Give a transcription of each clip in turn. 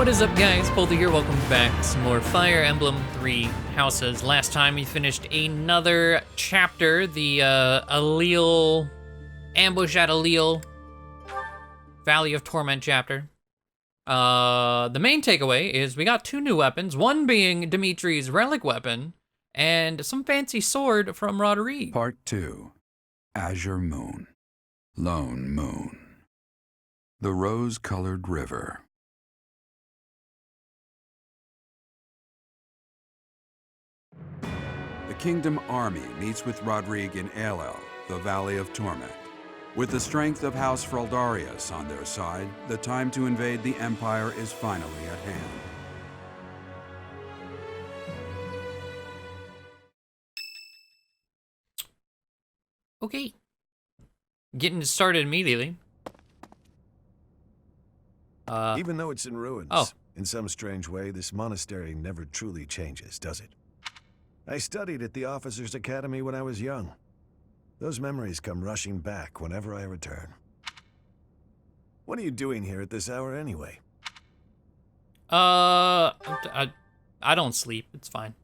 What is up, guys? Poledoo here. Welcome back to some more Fire Emblem 3 Houses. Last time we finished another chapter, the Allele, Ambush at Allele, Valley of Torment chapter. The main takeaway is we got two new weapons, one being Dimitri's relic weapon, and some fancy sword from Rodrigue. Part 2. Azure Moon. Lone Moon. The Rose-Colored River. The Kingdom Army meets with Rodrigue in Allele, the Valley of Torment. With the strength of House Fraldarius on their side, the time to invade the Empire is finally at hand. Okay. Getting started immediately. Even though it's in ruins, in some strange way, this monastery never truly changes, does it? I studied at the Officers' Academy when I was young. Those memories come rushing back whenever I return. What are you doing here at this hour anyway? I don't sleep. It's fine.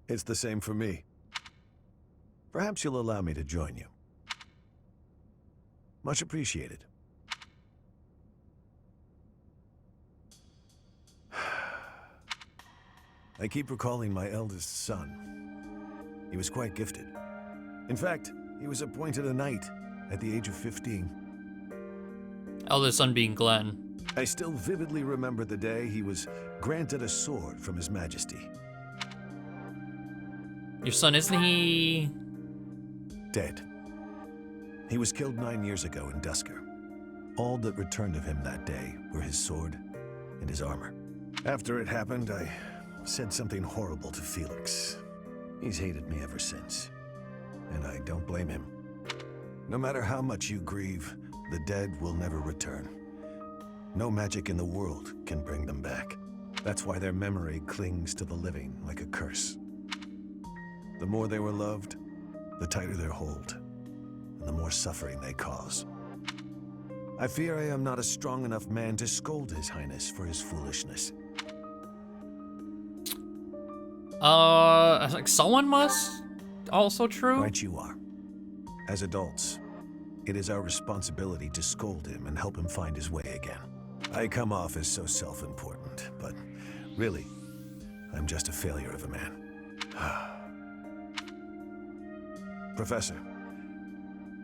It's the same for me. Perhaps you'll allow me to join you. Much appreciated. I keep recalling my eldest son. He was quite gifted. In fact, he was appointed a knight at the age of 15. Eldest son being Glenn. I still vividly remember the day he was granted a sword from His Majesty. Your son, isn't he... Dead. He was killed 9 years ago in Dusker. All that returned of him that day were his sword and his armor. After it happened, I said something horrible to Felix. He's hated me ever since, and I don't blame him. No matter how much you grieve, the dead will never return. No magic in the world can bring them back. That's why their memory clings to the living like a curse. The more they were loved, the tighter their hold, and the more suffering they cause. I fear I am not a strong enough man to scold His Highness for his foolishness. Like someone must? Also true? Right you are. As adults, it is our responsibility to scold him and help him find his way again. I come off as so self-important, but really, I'm just a failure of a man. Professor,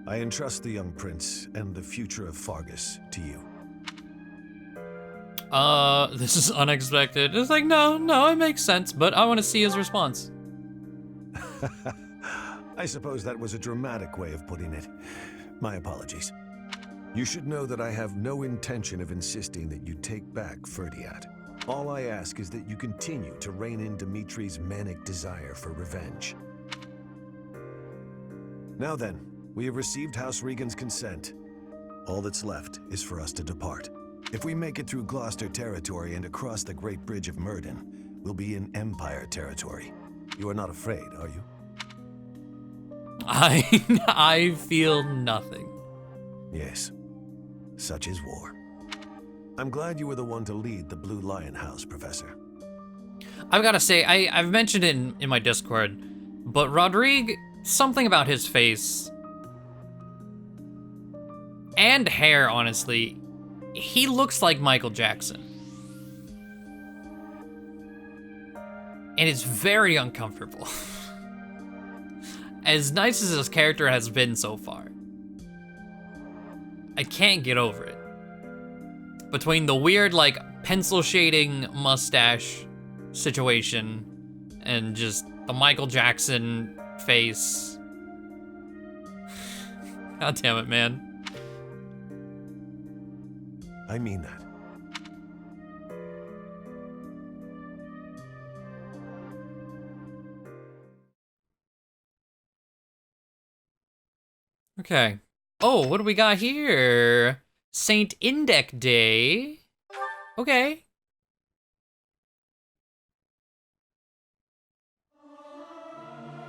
I entrust the young prince and the future of Fargus to you. This is unexpected. It's like, no, it makes sense, but I want to see his response. I suppose that was a dramatic way of putting it. My apologies. You should know that I have no intention of insisting that you take back Ferdiat. All I ask is that you continue to rein in Dimitri's manic desire for revenge. Now then, we have received House Regan's consent. All that's left is for us to depart. If we make it through Gloucester territory and across the Great Bridge of Myrddin, we'll be in Empire territory. You are not afraid, are you? I feel nothing. Yes. Such is war. I'm glad you were the one to lead the Blue Lion House, Professor. I've got to say, I've mentioned it in my Discord, but Rodrigue, something about his face and hair, honestly, he looks like Michael Jackson. And it's very uncomfortable. As nice as his character has been so far, I can't get over it. Between the weird, like, pencil shading mustache situation and just the Michael Jackson face. God damn it, man. I mean that. Okay. Oh, what do we got here? Saint Indec Day. Okay.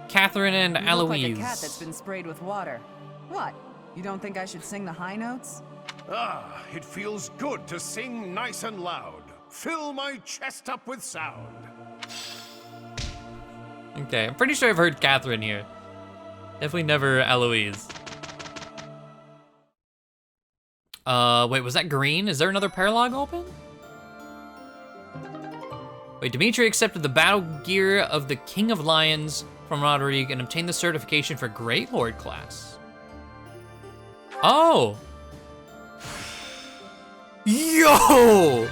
Catherine and You look like a Eloise. cat that's been sprayed with water. What? You don't think I should sing the high notes? Ah, it feels good to sing nice and loud. Fill my chest up with sound. Okay, I'm pretty sure I've heard Catherine here. Definitely never Eloise. Wait, was that green? Is there another paralog open? Wait, Dimitri accepted the battle gear of the King of Lions from Rodrigue and obtained the certification for Great Lord class. Oh! Yo!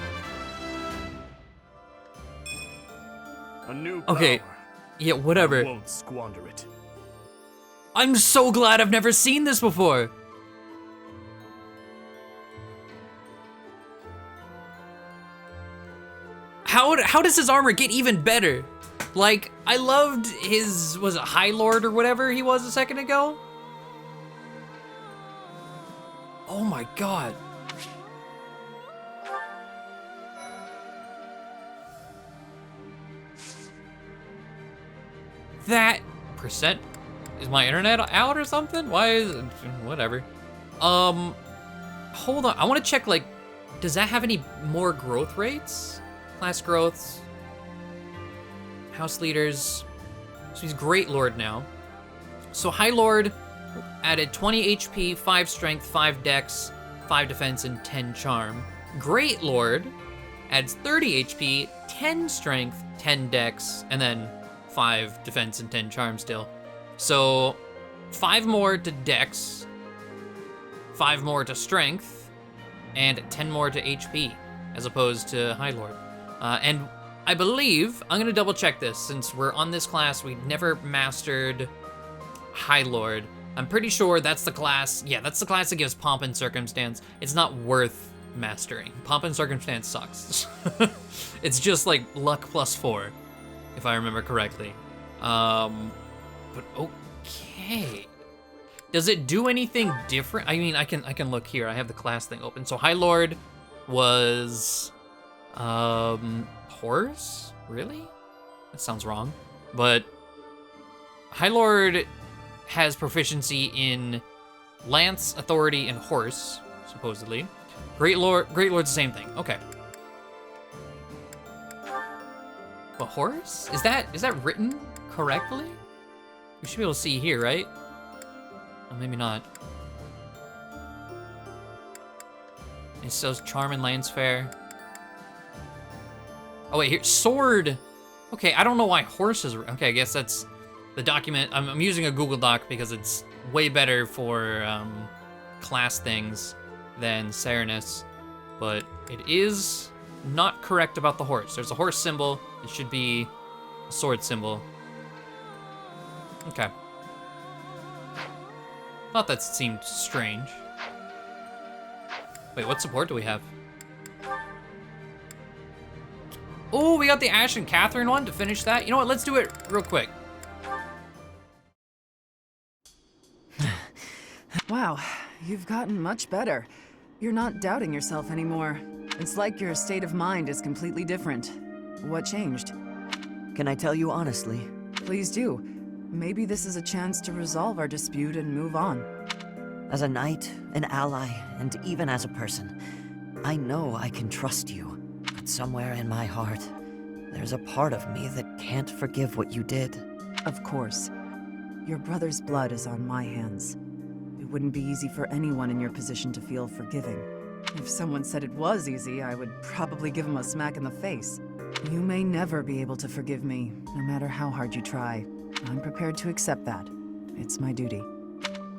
A new Okay, power. yeah, I whatever. won't squander it. I'm so glad I've never seen this before. How does his armor get even better? Like, I loved his, was it High Lord or whatever he was a second ago? Oh my god. That percent, is my internet out or something? Why is it, whatever. Hold on, I wanna check, like, does that have any more growth rates? Class growths, house leaders. So he's Great Lord now. So High Lord added 20 HP, 5 strength, 5 dex, 5 defense, and 10 charm. Great Lord adds 30 HP, 10 strength, 10 dex, and then 5 defense and 10 charm still. So 5 more to dex, 5 more to strength, and 10 more to HP, as opposed to High Lord. And I believe, I'm gonna double check this, since we're on this class, we never mastered High Lord. I'm pretty sure that's the class, yeah, that's the class that gives Pomp and Circumstance. It's not worth mastering. Pomp and Circumstance sucks. It's just like luck +4, if I remember correctly. But okay. Does it do anything different? I mean, I can look here. I have the class thing open. So High Lord was, horse? Really? That sounds wrong. But High Lord has proficiency in lance, authority, and horse, supposedly. Great Lord's the same thing. Okay. But horse? Is that written correctly? We should be able to see here, right? Oh, maybe not. It says charm and lance fair. Oh wait, here, sword. Okay, I don't know why horse is, okay, I guess that's the document. I'm using a Google Doc because it's way better for class things than Serenus, but it is not correct about the horse. There's a horse symbol, it should be a sword symbol. Okay. Thought that seemed strange. Wait, what support do we have? Oh, we got the Ashe and Catherine one to finish that. You know what, let's do it real quick. Wow, you've gotten much better. You're not doubting yourself anymore. It's like your state of mind is completely different. What changed? Can I tell you honestly? Please do. Maybe this is a chance to resolve our dispute and move on. As a knight, an ally, and even as a person, I know I can trust you. But somewhere in my heart, there's a part of me that can't forgive what you did. Of course. Your brother's blood is on my hands. It wouldn't be easy for anyone in your position to feel forgiving. If someone said it was easy, I would probably give him a smack in the face. You may never be able to forgive me, no matter how hard you try. I'm prepared to accept that. It's my duty.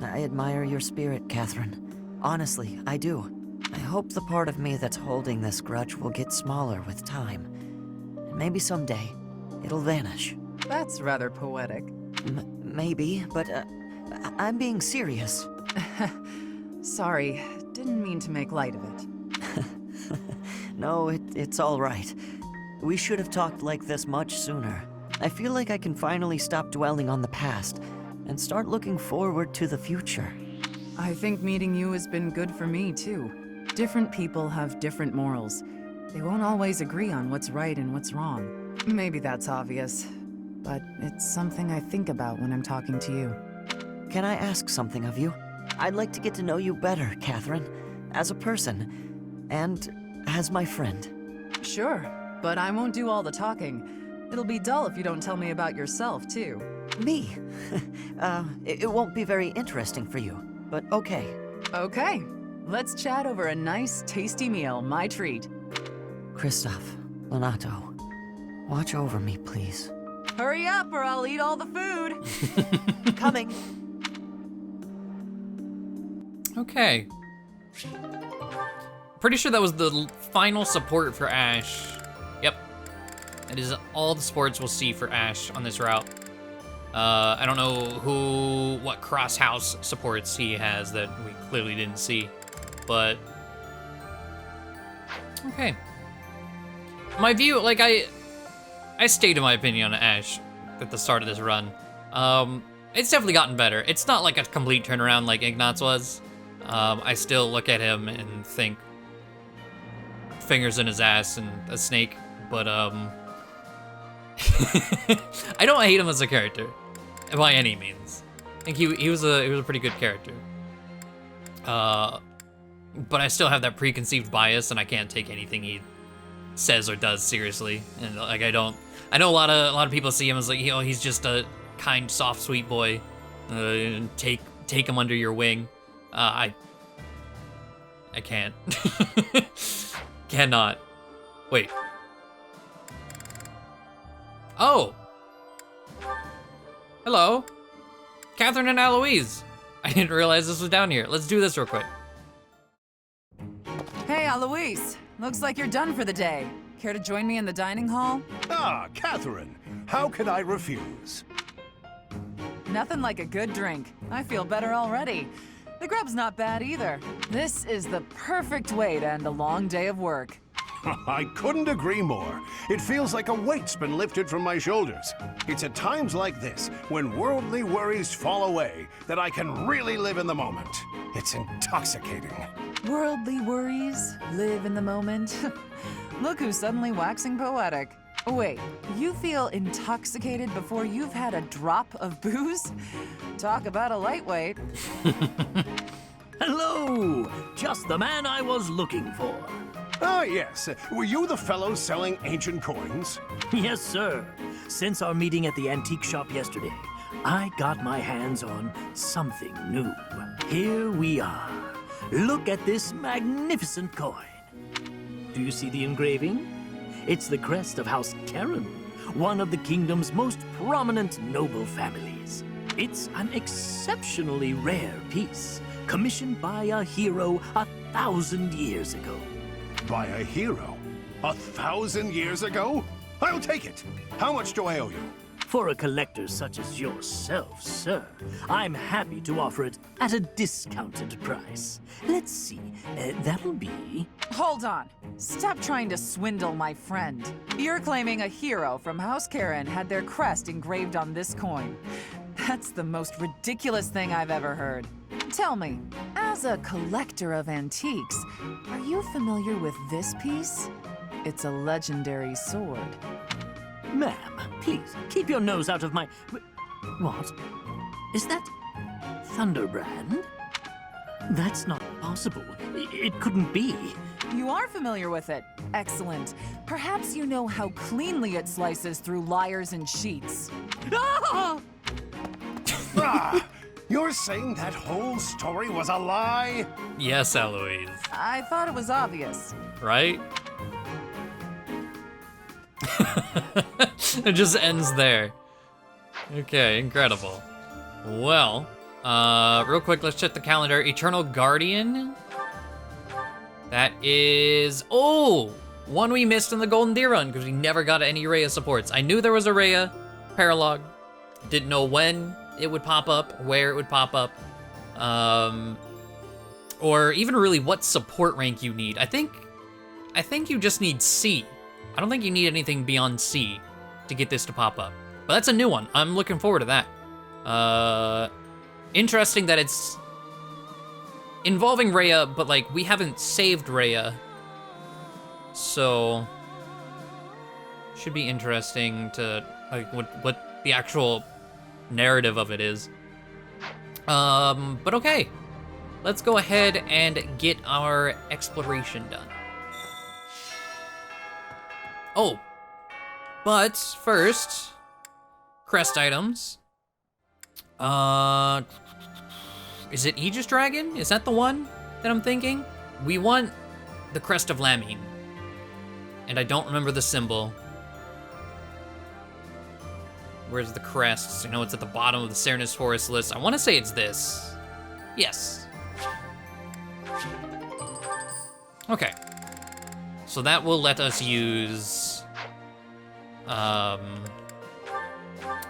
I admire your spirit, Catherine. Honestly, I do. I hope the part of me that's holding this grudge will get smaller with time. And maybe someday, it'll vanish. That's rather poetic. Maybe, but I'm being serious. Sorry, didn't mean to make light of it. No, it's all right. We should have talked like this much sooner. I feel like I can finally stop dwelling on the past and start looking forward to the future. I think meeting you has been good for me, too. Different people have different morals. They won't always agree on what's right and what's wrong. Maybe that's obvious, but it's something I think about when I'm talking to you. Can I ask something of you? I'd like to get to know you better, Catherine. as a person, and as my friend. Sure, but I won't do all the talking. It'll be dull if you don't tell me about yourself, too. Me? It won't be very interesting for you, but okay. Okay, let's chat over a nice, tasty meal, my treat. Kristoff, Lonato, watch over me, please. Hurry up or I'll eat all the food. Coming. Okay. Pretty sure that was the final support for Ashe. Yep. That is all the supports we'll see for Ashe on this route. I don't know what cross-house supports he has that we clearly didn't see, but okay. My view, like I stated my opinion on Ashe at the start of this run. It's definitely gotten better. It's not like a complete turnaround like Ignatz was. I still look at him and think fingers in his ass and a snake, but I don't hate him as a character by any means. I think he was a pretty good character. But I still have that preconceived bias, and I can't take anything he says or does seriously. And like I know a lot of people see him as like, you know, he's just a kind, soft, sweet boy. Take him under your wing. I can't. Cannot. Wait. Oh. Hello. Catherine and Aloise. I didn't realize this was down here. Let's do this real quick. Hey, Aloise. Looks like you're done for the day. Care to join me in the dining hall? Ah, Catherine. How can I refuse? Nothing like a good drink. I feel better already. The grub's not bad either. This is the perfect way to end a long day of work. I couldn't agree more. It feels like a weight's been lifted from my shoulders. It's at times like this, when worldly worries fall away, that I can really live in the moment. It's intoxicating. Worldly worries, live in the moment. Look who's suddenly waxing poetic. Wait, you feel intoxicated before you've had a drop of booze? Talk about a lightweight. Hello! Just the man I was looking for. Ah, yes. Were you the fellow selling ancient coins? Yes, sir. Since our meeting at the antique shop yesterday, I got my hands on something new. Here we are. Look at this magnificent coin. Do you see the engraving? It's the crest of House Terran, one of the kingdom's most prominent noble families. It's an exceptionally rare piece, commissioned by a hero 1,000 years ago. By a hero? 1,000 years ago? I'll take it. How much do I owe you? For a collector such as yourself, sir, I'm happy to offer it at a discounted price. Let's see, that'll be... Hold on. Stop trying to swindle my friend. You're claiming a hero from House Karen had their crest engraved on this coin. That's the most ridiculous thing I've ever heard. Tell me, as a collector of antiques, are you familiar with this piece? It's a legendary sword. Ma'am, please, keep your nose out of my... What? Is that... Thunderbrand? That's not possible. It couldn't be. You are familiar with it. Excellent. Perhaps you know how cleanly it slices through liars and cheats. Ah! Ah! You're saying that whole story was a lie? Yes, Eloise. I thought it was obvious. Right? It just ends there. Okay, incredible. Well, real quick, let's check the calendar. Eternal Guardian. That is, one we missed in the Golden Deer run because we never got any Rhea supports. I knew there was a Rhea paralog. Didn't know when it would pop up, where it would pop up, or even really what support rank you need. I think you just need C. I don't think you need anything beyond C to get this to pop up. But that's a new one. I'm looking forward to that. Interesting that it's involving Rhea, but like we haven't saved Rhea. So should be interesting to like what the actual narrative of it is. But okay. let's go ahead and get our exploration done. Oh, but first, crest items. Is it Aegis Dragon? Is that the one that I'm thinking? We want the Crest of Lamine. And I don't remember the symbol. Where's the crest? I know it's at the bottom of the Cernus Forest list. I want to say it's this. Yes. Okay. So that will let us use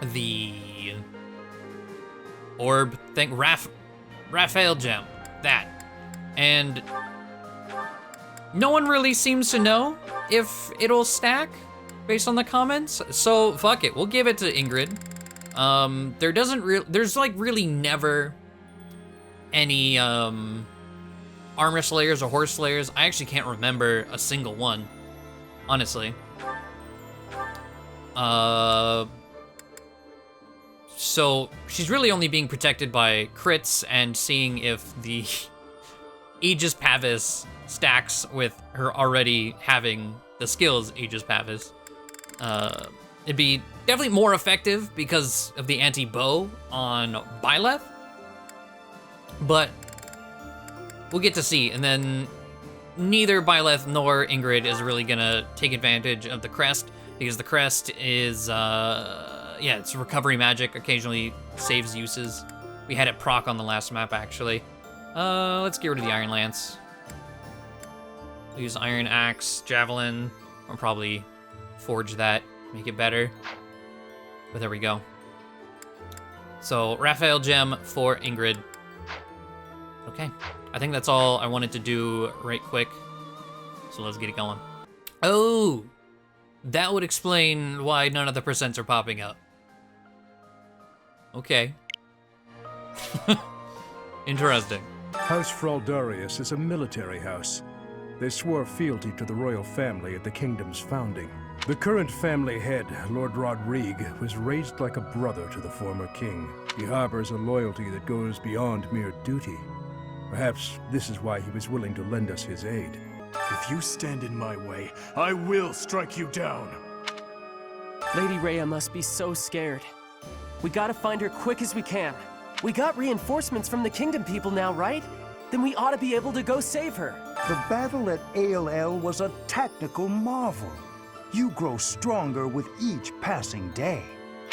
the orb thing, Raphael gem, that. And no one really seems to know if it'll stack based on the comments, so fuck it, we'll give it to Ingrid. There's like really never any armor slayers or horse slayers. I actually can't remember a single one, honestly. So she's really only being protected by crits and seeing if the Aegis Pavis stacks with her already having the skills Aegis Pavis. It'd be definitely more effective because of the anti-bow on Byleth, but we'll get to see. And then neither Byleth nor Ingrid is really gonna take advantage of the crest because the crest is, yeah, it's recovery magic, occasionally saves uses. We had it proc on the last map, actually. Let's get rid of the Iron Lance. Use Iron Axe, Javelin, or probably forge that, make it better. But there we go. So, Raphael Gem for Ingrid. Okay, I think that's all I wanted to do right quick. So let's get it going. Oh, that would explain why none of the percents are popping up. Okay. Interesting. House Fraldarius is a military house. They swore fealty to the royal family at the kingdom's founding. The current family head, Lord Rodrigue, was raised like a brother to the former king. He harbors a loyalty that goes beyond mere duty. Perhaps this is why he was willing to lend us his aid. If you stand in my way, I will strike you down. Lady Rhea must be so scared. We gotta find her quick as we can. We got reinforcements from the kingdom people now, right? Then we ought to be able to go save her. The battle at ALL was a tactical marvel. You grow stronger with each passing day.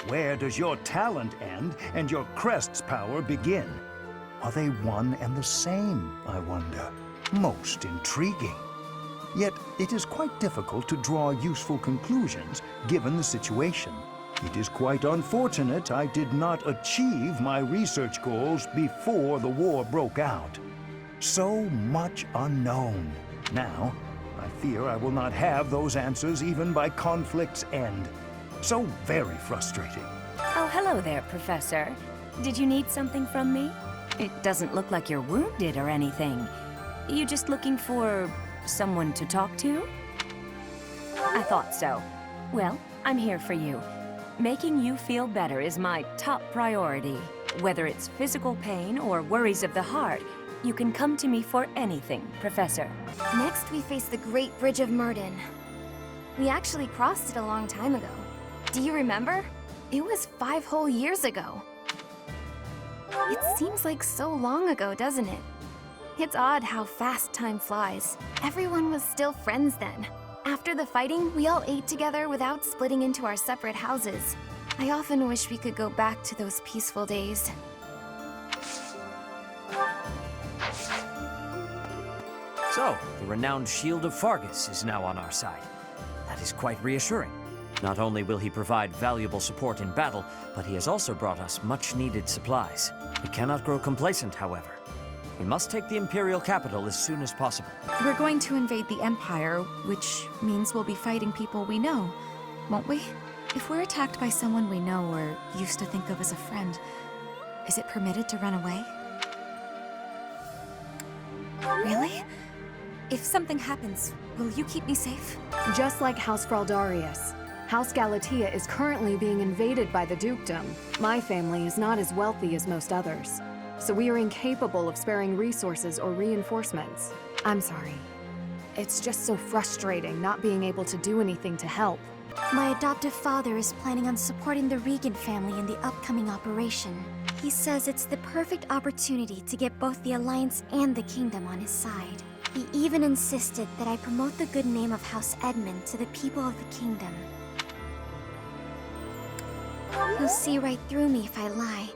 Where does your talent end and your crest's power begin? Are they one and the same, I wonder? Most intriguing. Yet it is quite difficult to draw useful conclusions given the situation. It is quite unfortunate I did not achieve my research goals before the war broke out. So much unknown. Now, I fear I will not have those answers even by conflict's end. So very frustrating. Oh, hello there, Professor. Did you need something from me? It doesn't look like you're wounded or anything. You just looking for someone to talk to? I thought so. Well, I'm here for you. Making you feel better is my top priority. Whether it's physical pain or worries of the heart, you can come to me for anything, Professor. Next, we face the Great Bridge of Myrden. We actually crossed it a long time ago. Do you remember? It was 5 whole years ago. It seems like so long ago, doesn't it? It's odd how fast time flies. Everyone was still friends then. After the fighting, we all ate together without splitting into our separate houses. I often wish we could go back to those peaceful days. So, the renowned Shield of Fargus is now on our side. That is quite reassuring. Not only will he provide valuable support in battle, but he has also brought us much-needed supplies. We cannot grow complacent, however. We must take the Imperial capital as soon as possible. We're going to invade the Empire, which means we'll be fighting people we know, won't we? If we're attacked by someone we know or used to think of as a friend, is it permitted to run away? Really? If something happens, will you keep me safe? Just like House Fraldarius, House Galatea is currently being invaded by the dukedom. My family is not as wealthy as most others. so we are incapable of sparing resources or reinforcements. I'm sorry. It's just so frustrating not being able to do anything to help. My adoptive father is planning on supporting the Regan family in the upcoming operation. He says it's the perfect opportunity to get both the Alliance and the Kingdom on his side. He even insisted that I promote the good name of House Edmund to the people of the Kingdom. He'll see right through me if I lie,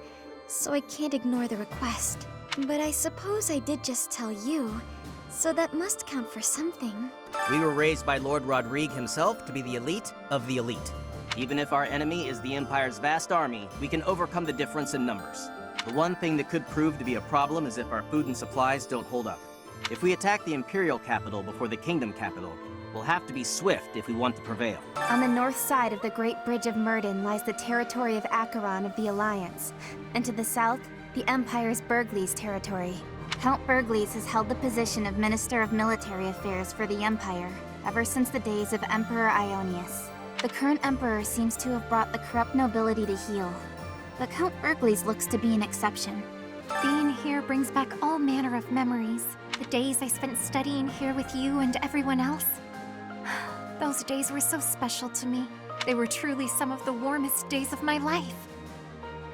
so I can't ignore the request. But I suppose I did just tell you, so that must count for something. We were raised by Lord Rodrigue himself to be the elite of the elite. Even if our enemy is the Empire's vast army, we can overcome the difference in numbers. The one thing that could prove to be a problem is if our food and supplies don't hold up. If we attack the Imperial capital before the Kingdom capital, we'll have to be swift if we want to prevail. On the north side of the Great Bridge of Myrden lies the territory of Acheron of the Alliance, and to the south, the Empire's Burgleys territory. Count Burgleys has held the position of Minister of Military Affairs for the Empire ever since the days of Emperor Ionius. The current Emperor seems to have brought the corrupt nobility to heel, but Count Burgleys looks to be an exception. Being here brings back all manner of memories. The days I spent studying here with you and everyone else. Those days were so special to me. They were truly some of the warmest days of my life.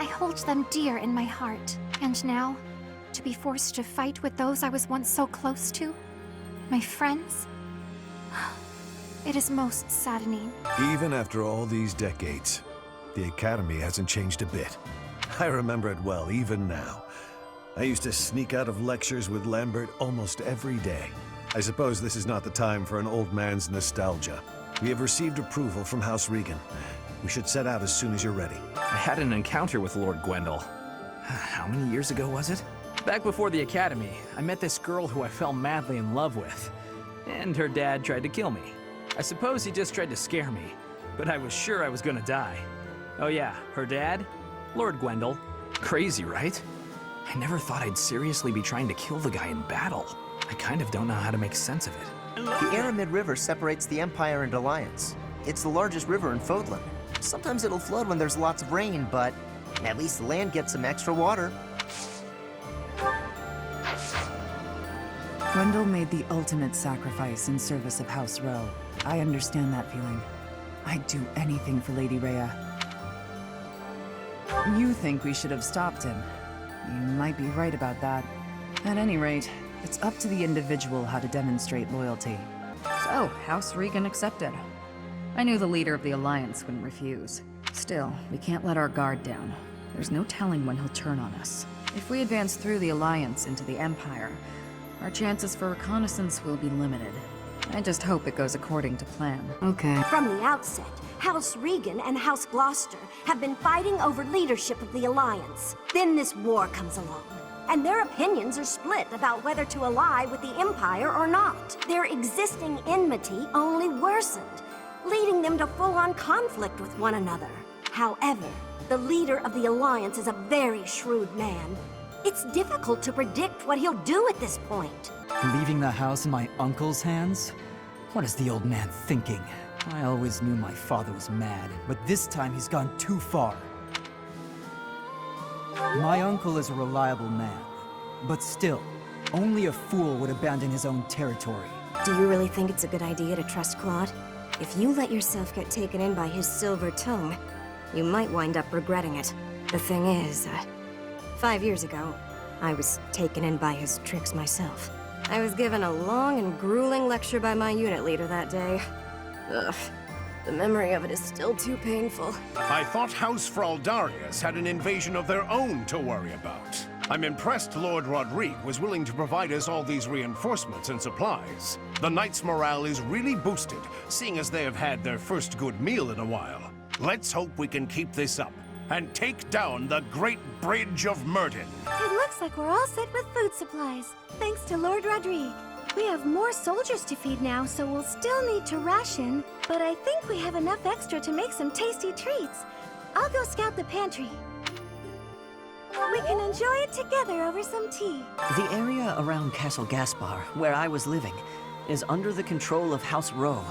I hold them dear in my heart. And now, to be forced to fight with those I was once so close to, my friends, it is most saddening. Even after all these decades, the Academy hasn't changed a bit. I remember it well, even now. I used to sneak out of lectures with Lambert almost every day. I suppose this is not the time for an old man's nostalgia. We have received approval from House Regan. We should set out as soon as you're ready. I had an encounter with Lord Gwendol. How many years ago was it? Back before the Academy, I met this girl who I fell madly in love with. And her dad tried to kill me. I suppose he just tried to scare me, but I was sure I was gonna die. Oh yeah, her dad? Lord Gwendol. Crazy, right? I never thought I'd seriously be trying to kill the guy in battle. I kind of don't know how to make sense of it. The Aramid River separates the Empire and Alliance. It's the largest river in Fódlan. Sometimes it'll flood when there's lots of rain, but at least the land gets some extra water. Gwendol made the ultimate sacrifice in service of House Rowe. I understand that feeling. I'd do anything for Lady Rhea. You think we should have stopped him. You might be right about that. At any rate, it's up to the individual how to demonstrate loyalty. So, House Regan accepted. I knew the leader of the Alliance wouldn't refuse. Still, we can't let our guard down. There's no telling when he'll turn on us. If we advance through the Alliance into the Empire, our chances for reconnaissance will be limited. I just hope it goes according to plan. Okay. From the outset, House Regan and House Gloucester have been fighting over leadership of the Alliance. Then this war comes along, and their opinions are split about whether to ally with the Empire or not. Their existing enmity only worsened, leading them to full-on conflict with one another. However, the leader of the Alliance is a very shrewd man. It's difficult to predict what he'll do at this point. Leaving the house in my uncle's hands? What is the old man thinking? I always knew my father was mad, but this time he's gone too far. My uncle is a reliable man, but still, only a fool would abandon his own territory. Do you really think it's a good idea to trust Claude? If you let yourself get taken in by his silver tongue, you might wind up regretting it. The thing is, 5 years ago, I was taken in by his tricks myself. I was given a long and grueling lecture by my unit leader that day. Ugh, the memory of it is still too painful. I thought House Fraldarius had an invasion of their own to worry about. I'm impressed Lord Rodrigue was willing to provide us all these reinforcements and supplies. The Knights' morale is really boosted, seeing as they have had their first good meal in a while. Let's hope we can keep this up and take down the Great Bridge of Myrden. It looks like we're all set with food supplies, thanks to Lord Rodrigue. We have more soldiers to feed now, so we'll still need to ration, but I think we have enough extra to make some tasty treats. I'll go scout the pantry. We can enjoy it together over some tea. The area around Castle Gaspar, where I was living, is under the control of House Rowe,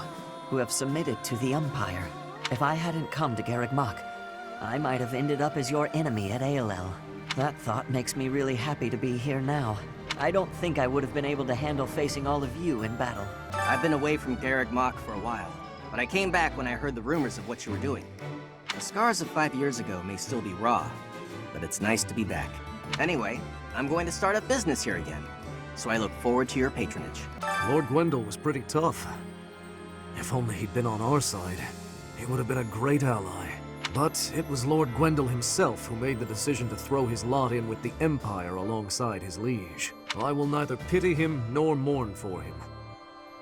who have submitted to the Empire. If I hadn't come to Garreg Mach, I might have ended up as your enemy at ALL. That thought makes me really happy to be here now. I don't think I would have been able to handle facing all of you in battle. I've been away from Garreg Mach for a while, but I came back when I heard the rumors of what you were doing. The scars of 5 years ago may still be raw, but it's nice to be back. Anyway, I'm going to start a business here again, so I look forward to your patronage. Lord Gwendol was pretty tough. If only he'd been on our side, he would have been a great ally. But it was Lord Gwendol himself who made the decision to throw his lot in with the Empire alongside his liege. I will neither pity him nor mourn for him.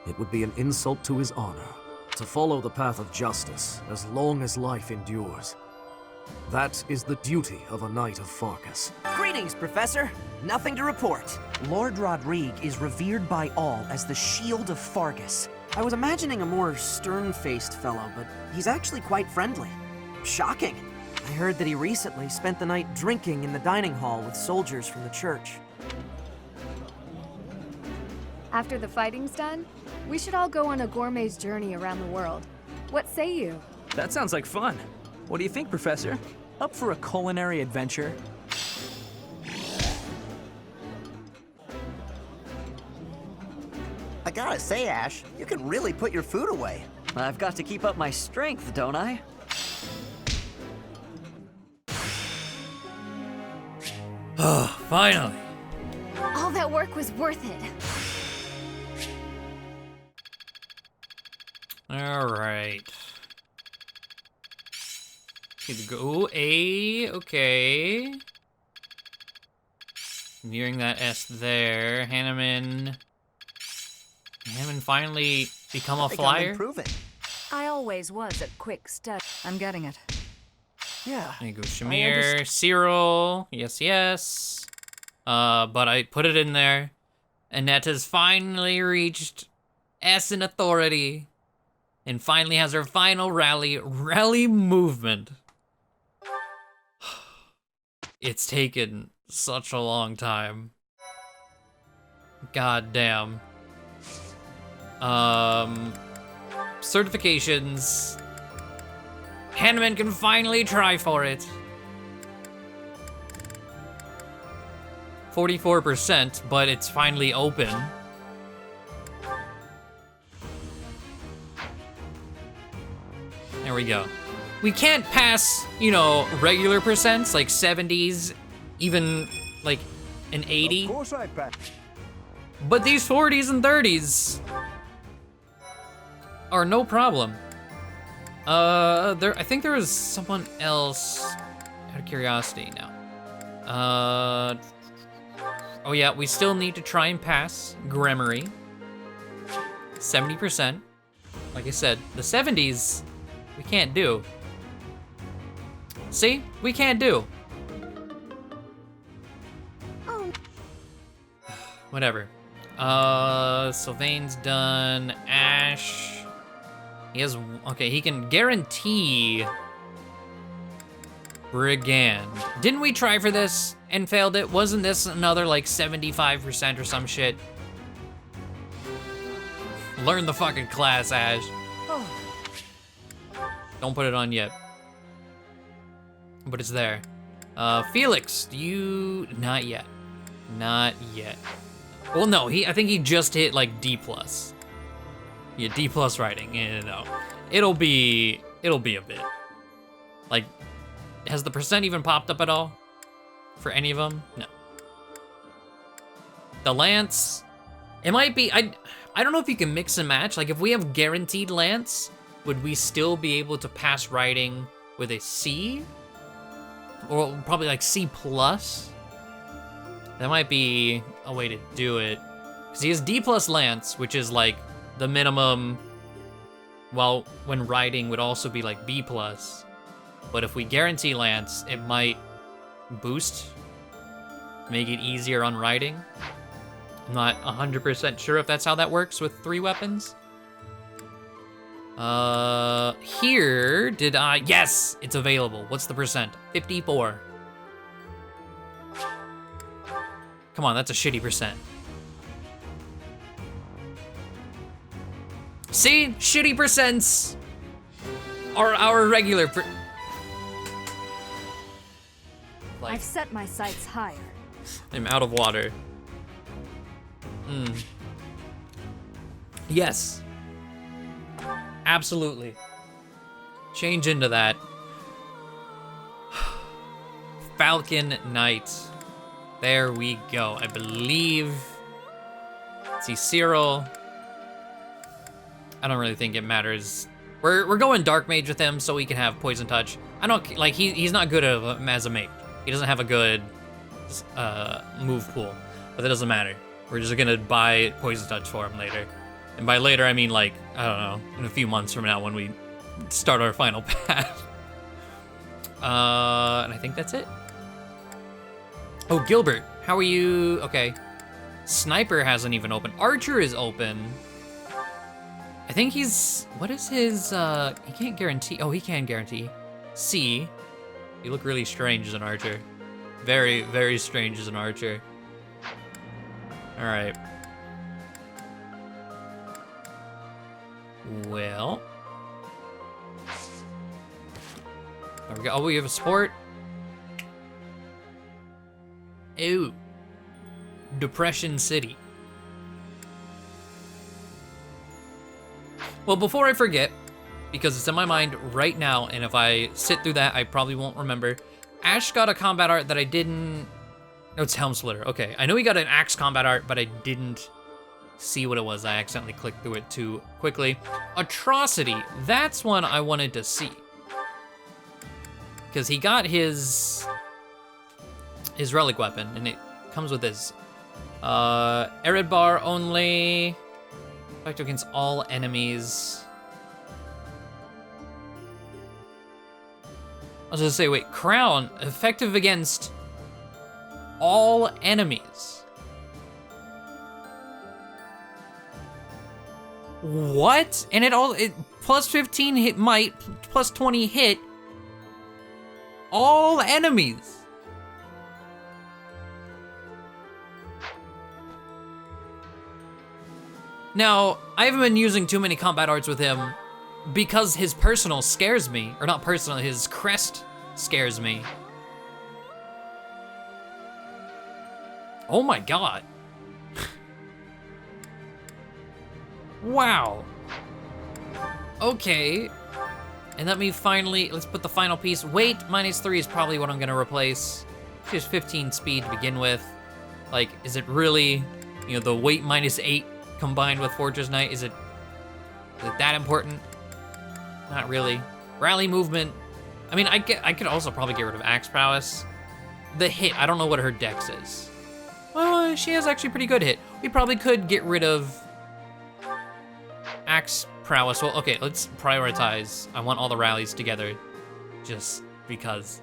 It would be an insult to his honor to follow the path of justice as long as life endures. That is the duty of a Knight of Farkas. Greetings, Professor. Nothing to report. Lord Rodrigue is revered by all as the Shield of Farkas. I was imagining a more stern-faced fellow, but he's actually quite friendly. Shocking. I heard that he recently spent the night drinking in the dining hall with soldiers from the church. After the fighting's done, we should all go on a gourmet's journey around the world. What say you? That sounds like fun. What do you think, Professor? Up for a culinary adventure? I gotta say, Ashe, you can really put your food away. I've got to keep up my strength, don't I? Oh, finally. All that work was worth it. All right. Here we go. A, okay. Nearing that S there. Hanneman finally become a flyer? Improving. I always was a quick study. I'm getting it. Yeah. There you go, Shamir, Cyril, yes. But I put it in there. Annette has finally reached S in authority. And finally has her final rally movement. It's taken such a long time. God damn. Certifications. Hanneman can finally try for it. 44%, but it's finally open. There we go. We can't pass, you know, regular percents, like 70s, even like an 80. Of course I pass. But these 40s and 30s are no problem. I think there was someone else, out of curiosity now. Oh yeah, we still need to try and pass Grammary. 70%. Like I said, the 70s, we can't do. See? We can't do. Oh. Whatever. Sylvain's done. Ashe. He has, okay, he can guarantee Brigand. Didn't we try for this and failed it? Wasn't this another like 75% or some shit? Learn the fucking class, Ashe. Don't put it on yet. But it's there. Felix, you, not yet. Not yet. Well, no, I think he just hit like D+. Yeah, D+ writing, you know. It'll be a bit. Like, has the percent even popped up at all? For any of them? No. The Lance, it might be, I don't know if you can mix and match. Like, if we have guaranteed Lance, would we still be able to pass writing with a C? Or probably like C+? That might be a way to do it. Because he has D+ Lance, which is like the minimum, well, when writing would also be like B+. But if we guarantee Lance, it might boost, make it easier on writing. I'm not 100% sure if that's how that works with 3 weapons. Here, did I, yes, it's available. What's the percent? 54. Come on, that's a shitty percent. See, shitty percents are our regular Like, I've set my sights higher. I'm out of water. Yes. Absolutely. Change into that. Falcon Knight. There we go. I believe. Let's see, Cyril. I don't really think it matters. We're going Dark Mage with him so he can have Poison Touch. I don't like he's not good as a mage. He doesn't have a good move pool, but that doesn't matter. We're just gonna buy Poison Touch for him later. And by later, I mean like, I don't know, in a few months from now when we start our final path. And I think that's it. Oh, Gilbert, how are you? Okay. Sniper hasn't even opened. Archer is open. I think he's, what is his, he can't guarantee, oh, he can guarantee. C. You look really strange as an archer. Very, very strange as an archer. All right. Well. There we go. Oh, we have a sport. Ooh. Depression City. Well, before I forget, because it's in my mind right now, and if I sit through that, I probably won't remember. Ashe got a combat art that I didn't... No, it's Helm Splitter. Okay, I know he got an axe combat art, but I didn't see what it was. I accidentally clicked through it too quickly. Atrocity, that's one I wanted to see. Because he got his relic weapon, and it comes with his Arid bar only, effective against all enemies. I was gonna say, wait, crown, effective against all enemies. What? And it plus 15 hit might, plus 20 hit all enemies. Now, I haven't been using too many combat arts with him because his personal scares me. Or not personal, his crest scares me. Oh my god. Wow. Okay. And let me finally, let's put the final piece. Weight -3 is probably what I'm gonna replace. She has 15 speed to begin with. Like, is it really, you know, the weight -8 combined with Fortress Knight, is it that important? Not really. Rally movement. I mean, I could also probably get rid of Axe Prowess. The hit, I don't know what her dex is. Well, she has actually pretty good hit. We probably could get rid of Axe Prowess. Well, okay, let's prioritize. I want all the rallies together, just because.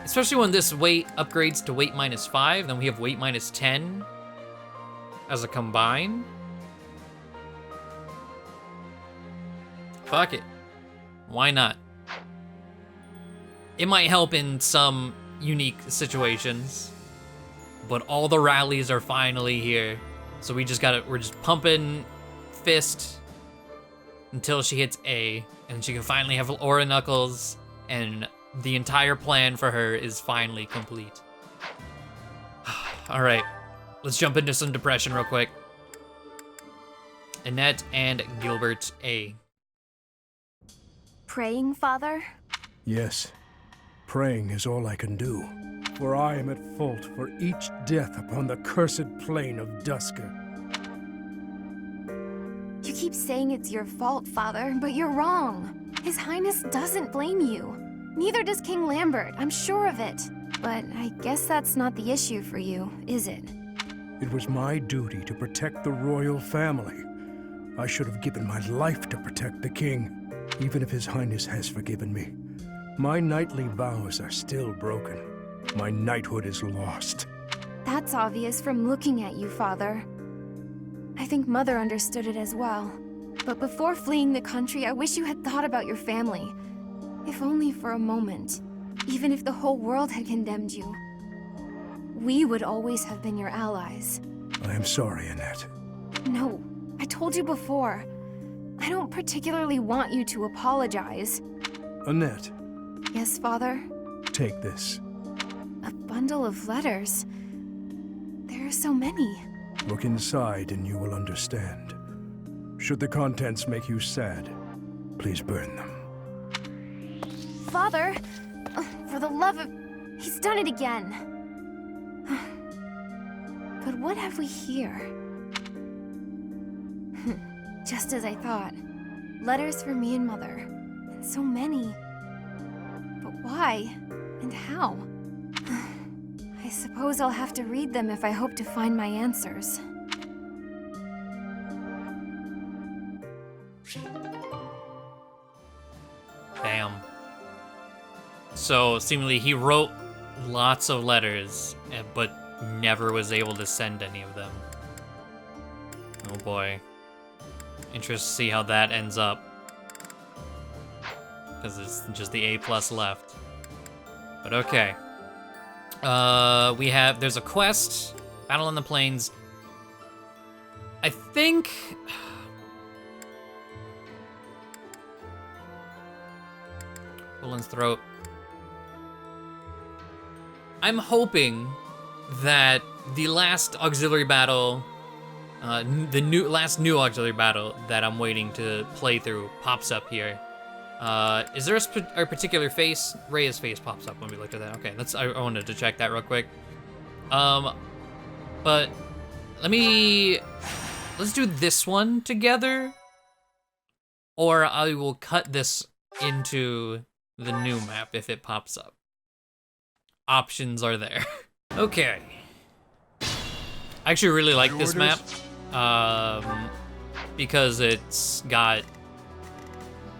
Especially when this weight upgrades to weight -5, then we have weight -10 as a combine. Fuck it. Why not? It might help in some unique situations, but all the rallies are finally here. So we're just pumping fist until she hits A, and she can finally have Aura Knuckles, and the entire plan for her is finally complete. All right, let's jump into some depression real quick. Annette and Gilbert A. Praying, Father? Yes. Praying is all I can do. For I am at fault for each death upon the cursed plain of Dusker. You keep saying it's your fault, Father, but you're wrong. His Highness doesn't blame you. Neither does King Lambert, I'm sure of it. But I guess that's not the issue for you, is it? It was my duty to protect the royal family. I should have given my life to protect the king, even if His Highness has forgiven me. My knightly vows are still broken. My knighthood is lost. That's obvious from looking at you, Father. I think Mother understood it as well. But before fleeing the country, I wish you had thought about your family. If only for a moment. Even if the whole world had condemned you. We would always have been your allies. I am sorry, Annette. No, I told you before. I don't particularly want you to apologize. Annette. Yes, Father? take this. A bundle of letters. There are so many. Look inside and you will understand. Should the contents make you sad, please burn them. Father, for the love of... He's done it again. But what have we here? Just as I thought. Letters for me and Mother. And so many. But why? And how? I suppose I'll have to read them if I hope to find my answers. Damn. So, seemingly he wrote lots of letters, but never was able to send any of them. Oh boy. Interested to see how that ends up. Because it's just the A+ left. But okay. There's a quest, Battle on the Plains. I think... Fódlan's throat. I'm hoping that the last auxiliary battle, the last new auxiliary battle that I'm waiting to play through pops up here. Is there a particular face? Rhea's face pops up when we looked at that. Okay, I wanted to check that real quick. But let's do this one together, or I will cut this into the new map if it pops up. Options are there. Okay. I actually really like this map, because it's got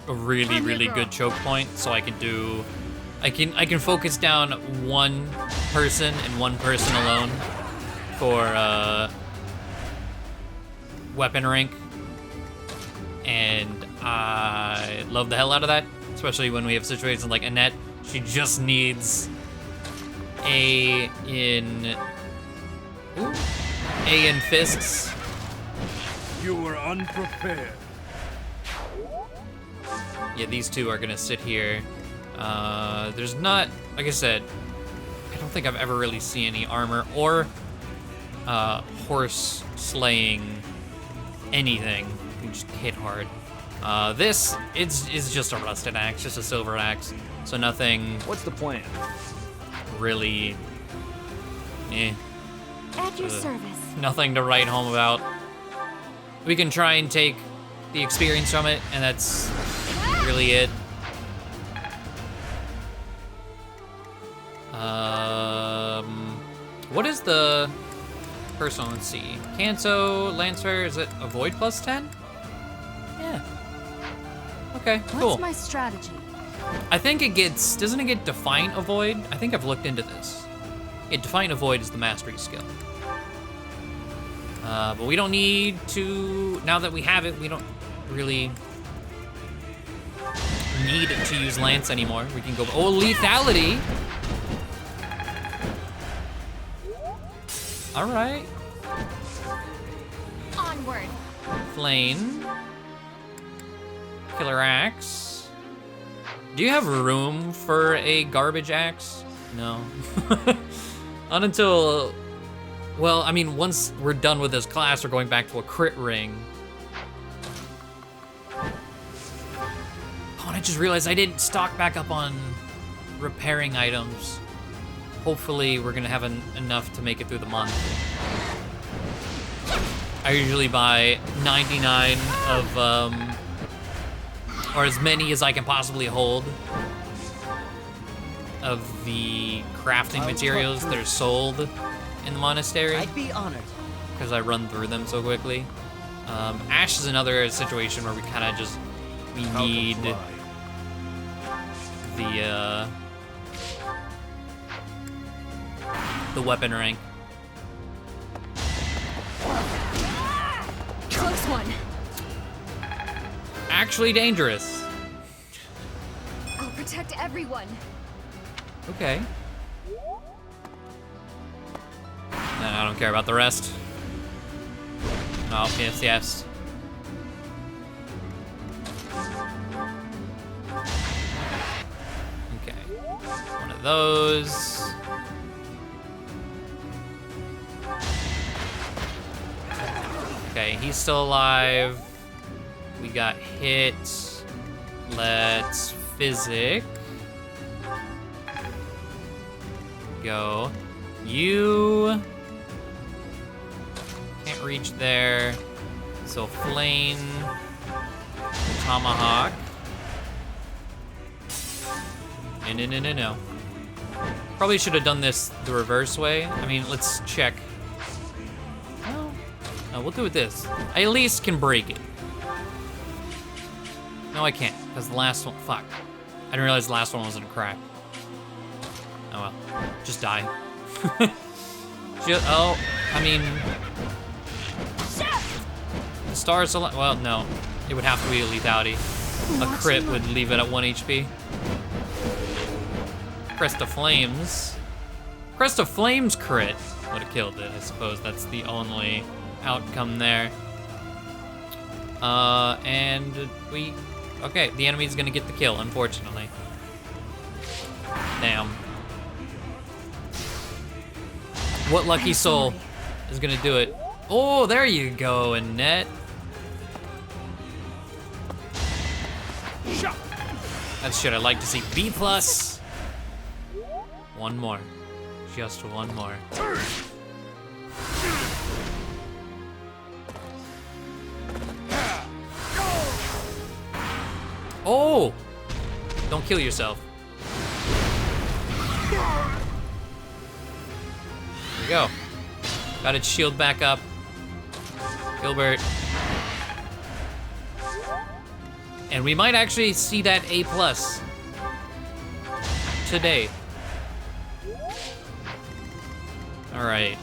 a really good choke point, so I can focus down one person and one person alone for weapon rank, and I love the hell out of that, especially when we have situations like Annette. She just needs A in fists. You were unprepared. Yeah, these two are gonna sit here. There's not, like I said, I don't think I've ever really seen any armor or horse slaying anything. You can just hit hard. This is just a rusted axe, just a silver axe, so nothing. What's the plan? Really, At your service. Nothing to write home about. We can try and take the experience from it, and that's really it. What is the first one? Let's see. Canto, Lancer, is it avoid plus 10? Yeah. Okay, cool. What's my strategy? I think it gets, doesn't it get Defiant Avoid? I think I've looked into this. Defiant Avoid is the mastery skill. But we don't need to, now that we have it, we don't really need to use Lance anymore. We can go, oh, lethality. All right. Onward. Flayn. Killer axe. Do you have room for a garbage axe? No. Not until, well, I mean, once we're done with this class, we're going back to a crit ring. Oh, and I just realized I didn't stock back up on repairing items. Hopefully, we're gonna have enough to make it through the month. I usually buy 99 of, or as many as I can possibly hold of the crafting materials that are sold in the monastery. I'd be honored. Because I run through them so quickly. Ashe is another situation where we kind of just, we need the weapon rank. Close one. Actually dangerous. I'll protect everyone. Okay. I don't care about the rest. Oh, yes. Okay. One of those. Okay, he's still alive. We got hit. Let's physic. Go. You can't reach there. So Flayn, tomahawk. No. Probably should have done this the reverse way. I mean, let's check. No, we'll do it this. I at least can break it. No, I can't, because the last one, fuck. I didn't realize the last one wasn't a crack. Oh well, just die. I mean, the stars, well, no. It would have to be a lethality. A crit would leave it at 1 HP. Crest of Flames. Crest of Flames crit would have killed it, I suppose. That's the only outcome there. And okay, the enemy's gonna get the kill, unfortunately. Damn. What lucky soul is gonna do it? Oh, there you go, Annette. That's shit I'd like to see. B+. One more. Just one more. Oh! Don't kill yourself. There we go. Got its shield back up. Gilbert. And we might actually see that A+ today. All right.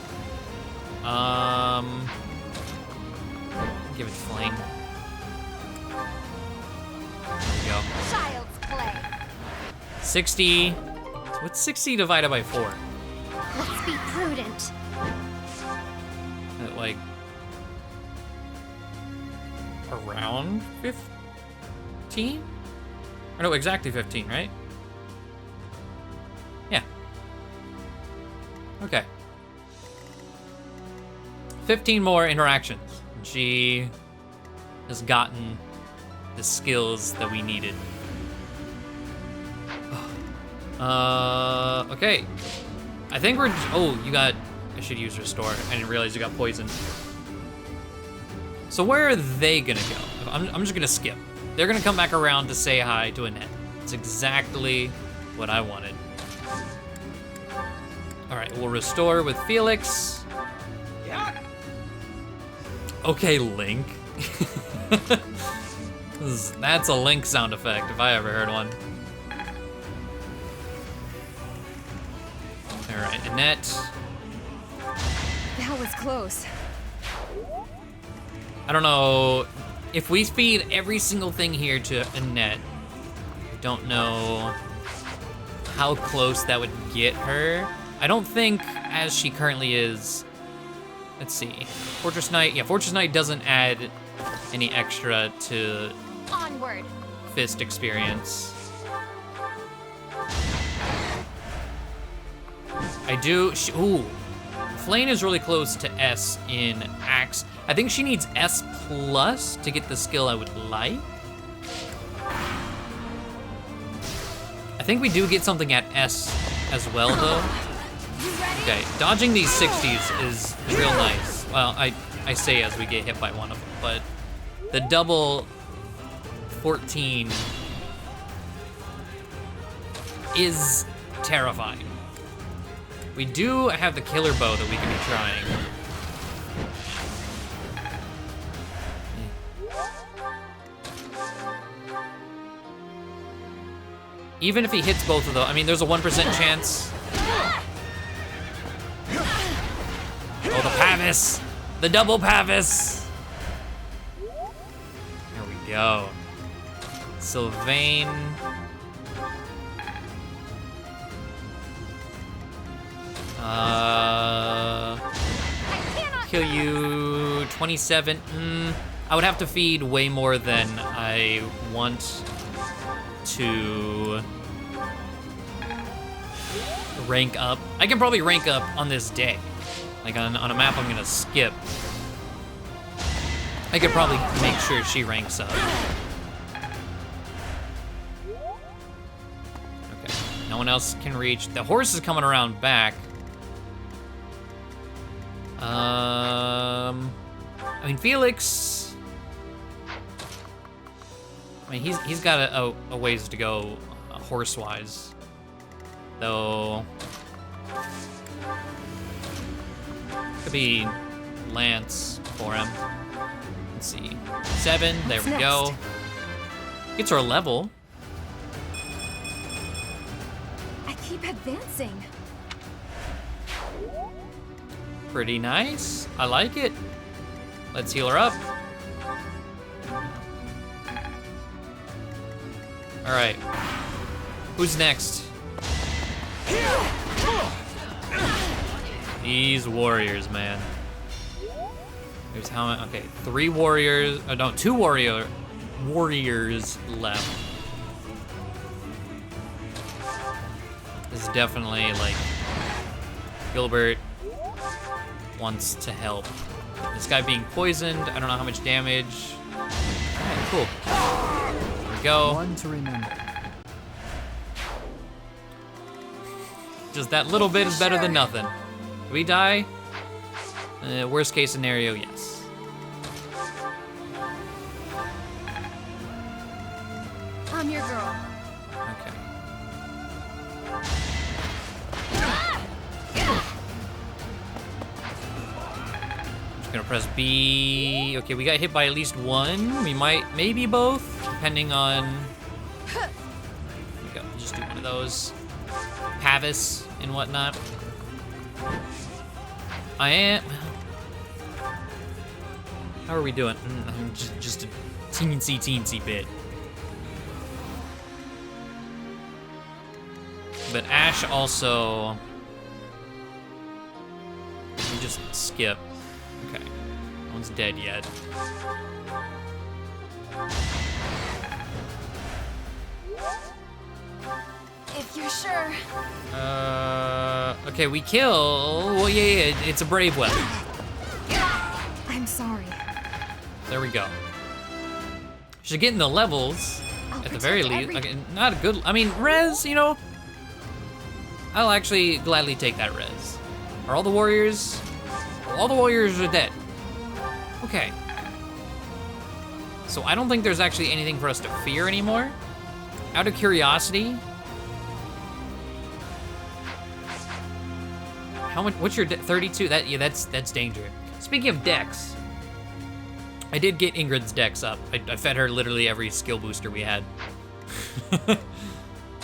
Give it Flayn. There we go. Child's play. 60. What's 60 divided by 4? Let's be prudent. Like around 15? Or no, exactly 15, right? Yeah. Okay. 15 more interactions. She has gotten the skills that we needed. Okay. I think we're, oh, you got, I should use Restore. I didn't realize you got poisoned. So where are they gonna go? I'm just gonna skip. They're gonna come back around to say hi to Annette. It's exactly what I wanted. All right, we'll Restore with Felix. Okay, Link. That's a Link sound effect if I ever heard one. All right, Annette. That was close. I don't know if we feed every single thing here to Annette. I don't know how close that would get her. I don't think, as she currently is. Let's see. Fortress Knight. Yeah, Fortress Knight doesn't add any extra to Onward. Fist experience. I do. Ooh. Flayn is really close to S in Axe. I think she needs S+ to get the skill I would like. I think we do get something at S as well, though. Okay, dodging these 60s is real nice. Well, I say as we get hit by one of them, but the double 14 is terrifying. We do have the killer bow that we can be trying. Even if he hits both of those, I mean, there's a 1% chance. Oh, the Pavis! The double Pavis! There we go. Sylvain. Kill you, 27. I would have to feed way more than I want to rank up. I can probably rank up on this day. Like on a map I'm gonna skip. I could probably make sure she ranks up. Okay, no one else can reach. The horse is coming around back. I mean, Felix. I mean, he's got a ways to go, horse-wise, though. Could be Lance for him. Let's see, 7. There we go. Gets our level. I keep advancing. Pretty nice. I like it. Let's heal her up. All right. Who's next? These warriors, man. There's how many? Okay, 3 warriors. Oh, no, 2 warriors left. This is definitely like Gilbert wants to help. This guy being poisoned. I don't know how much damage. Alright, cool. There we go. One to remember. Just that little bit is better than nothing. Do we die? Worst case scenario, yes. I'm your girl. Okay. Just gonna press B. Okay, we got hit by at least one. We might, maybe both, depending on. There we go. Just do one of those. Pavis and whatnot. I am. How are we doing? Just a teensy bit. But Ashe also. We just skip. Okay. No one's dead yet. If you're sure. Okay, we kill. Well, yeah, it's a brave weapon. I'm sorry. There we go. Should get in the levels at the very least. Okay, not a good. I mean, res. You know, I'll actually gladly take that res. Are all the warriors? All the warriors are dead. Okay. So I don't think there's actually anything for us to fear anymore. Out of curiosity. How much? What's your 32? That's danger. Speaking of dex, I did get Ingrid's dex up. I fed her literally every skill booster we had.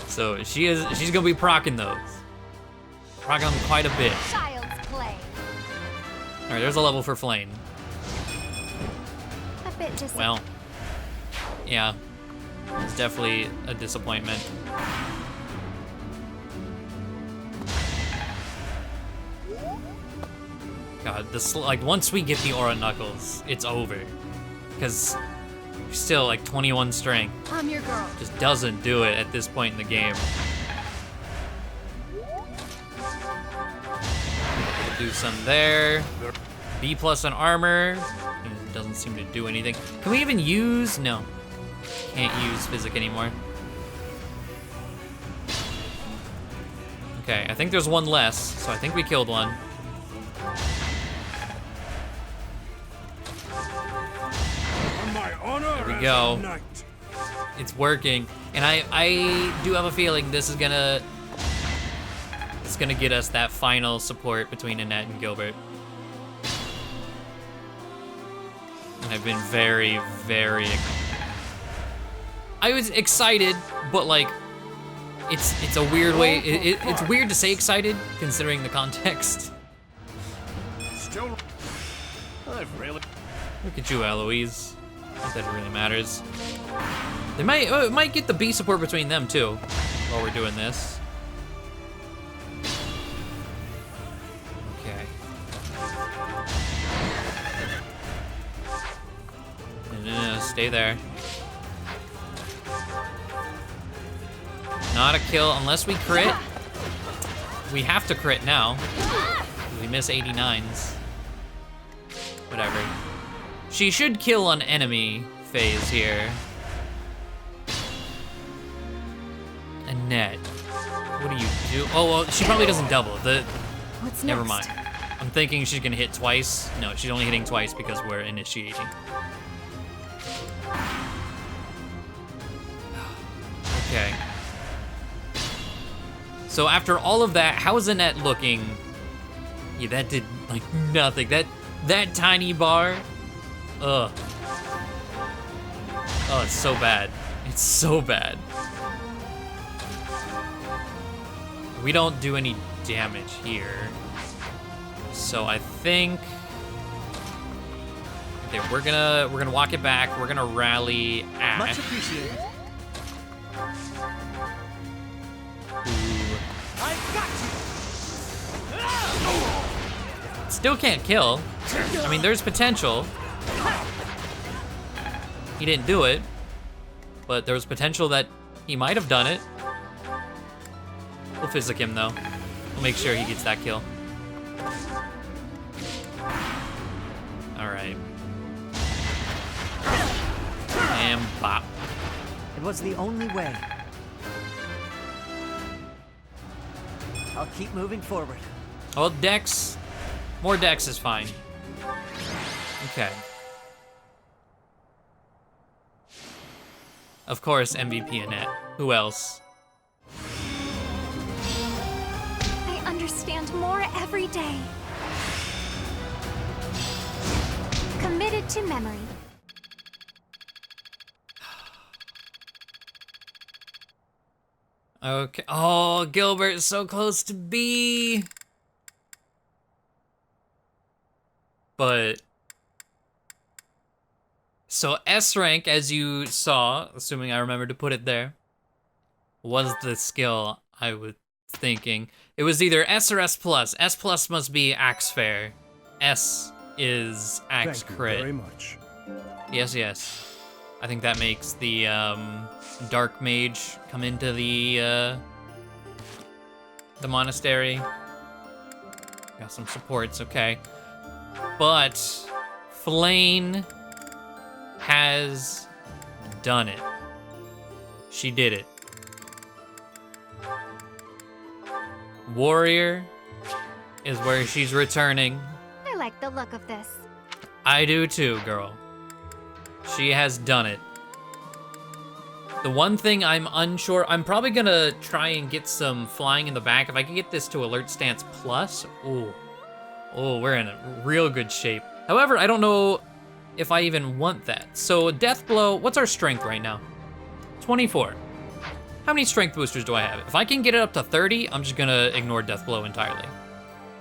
So she's gonna be proccing those. Proccing them quite a bit. Child's play. All right, there's a level for Flayn. A bit disappointing. Well, yeah, it's definitely a disappointment. God, this, like, once we get the Aura Knuckles, it's over. Because you're still like 21 strength. I'm your girl. Just doesn't do it at this point in the game. We'll do some there. B+ on armor. It doesn't seem to do anything. Can we even use? No. Can't use Physic anymore. Okay, I think there's one less, so I think we killed one. There we go. It's working, and I do have a feeling this is gonna get us that final support between Annette and Gilbert. And I've been very, very. I was excited, but like, it's a weird way. It's weird to say excited considering the context. Still, I've really. Look at you, Eloise. Not that it really matters. They might get the B support between them too, while we're doing this. Okay. No, stay there. Not a kill unless we crit. we have to crit now. We miss 89s. Whatever. She should kill on enemy phase here. Annette, what do you do? Oh, well, she probably doesn't double. What's Never next? mind. I'm thinking she's gonna hit twice. No, she's only hitting twice because we're initiating. Okay. So after all of that, how is Annette looking? Yeah, that did like nothing. That tiny bar. Ugh. Oh, it's so bad. It's so bad. We don't do any damage here. So I think okay, we're gonna walk it back. We're gonna rally Ashe. Much appreciated. I've got you. Still can't kill. I mean, there's potential. He didn't do it, but there was potential that he might have done it. We'll physic him though. We'll make sure he gets that kill. All right. And bop. It was the only way. I'll keep moving forward. Oh, Dex. More Dex is fine. Okay. Of course, MVP Annette. Who else? I understand more every day. Committed to memory. Okay. Oh, Gilbert is so close to B. But so S rank, as you saw, assuming I remember to put it there, was the skill I was thinking. It was either S or S plus. S plus must be Axe Fair. S is Axe Thank you Crit. very much. Yes, yes. I think that makes the Dark Mage come into the monastery. Got some supports, okay. But Flayn has done it. She did it. Warrior is where she's returning. I like the look of this. I do too, girl. She has done it. The one thing I'm unsure, I'm probably gonna try and get some flying in the back. If I can get this to alert stance plus, oh, we're in a real good shape. However, I don't know if I even want that. So death blow, what's our strength right now? 24. How many strength boosters do I have? If I can get it up to 30, I'm just gonna ignore death blow entirely.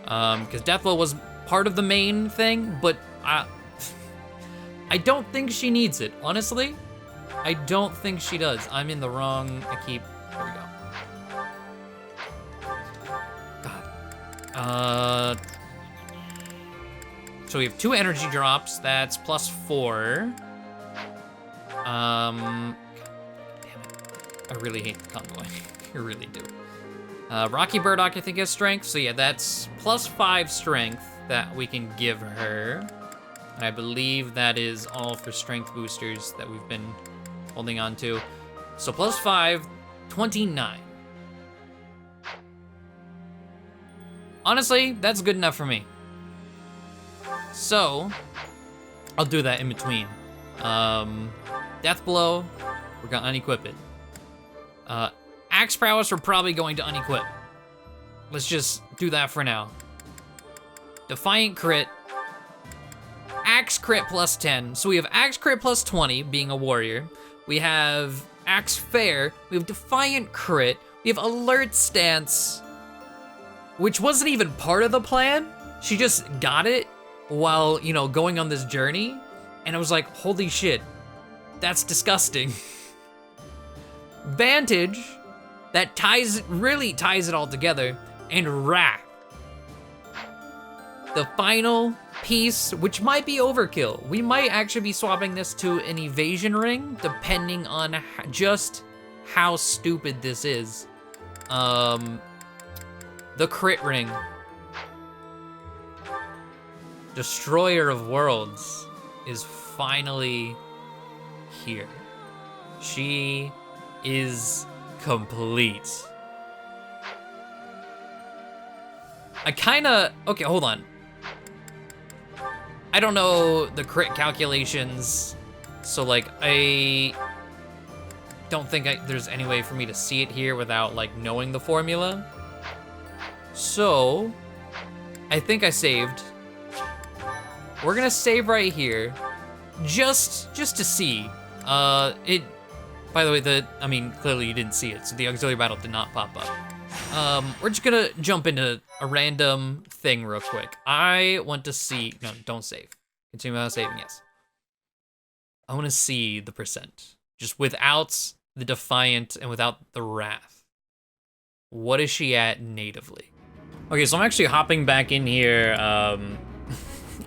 Because death blow was part of the main thing, but I don't think she needs it, honestly. I don't think she does. I'm in the wrong, there we go. God. So we have 2 energy drops, that's +4. Damn it. I really hate the convoy. I really do. Rocky Burdock, I think, has strength, so yeah, that's +5 strength that we can give her. And I believe that is all for strength boosters that we've been holding on to. So +5, 29. Honestly, that's good enough for me. So, I'll do that in between. Death Blow, we're gonna unequip it. Axe Prowess, we're probably going to unequip. Let's just do that for now. Defiant Crit, Axe Crit +10. So we have Axe Crit +20, being a warrior. We have Axe Fair. We have Defiant Crit. We have Alert Stance, which wasn't even part of the plan. She just got it while, you know, going on this journey. And I was like, holy shit, that's disgusting. Vantage, that really ties it all together. And Wrath, the final piece, which might be overkill. We might actually be swapping this to an evasion ring, depending on just how stupid this is. The crit ring. Destroyer of Worlds is finally here. She is complete. Okay, hold on. I don't know the crit calculations, so like I don't think there's any way for me to see it here without like knowing the formula. So I think I saved. We're gonna save right here, just to see. It. By the way, clearly you didn't see it, so the auxiliary battle did not pop up. We're just gonna jump into a random thing real quick. I want to see. No, don't save. Continue without saving. Yes. I want to see the percent, just without the Defiant and without the Wrath. What is she at natively? Okay, so I'm actually hopping back in here.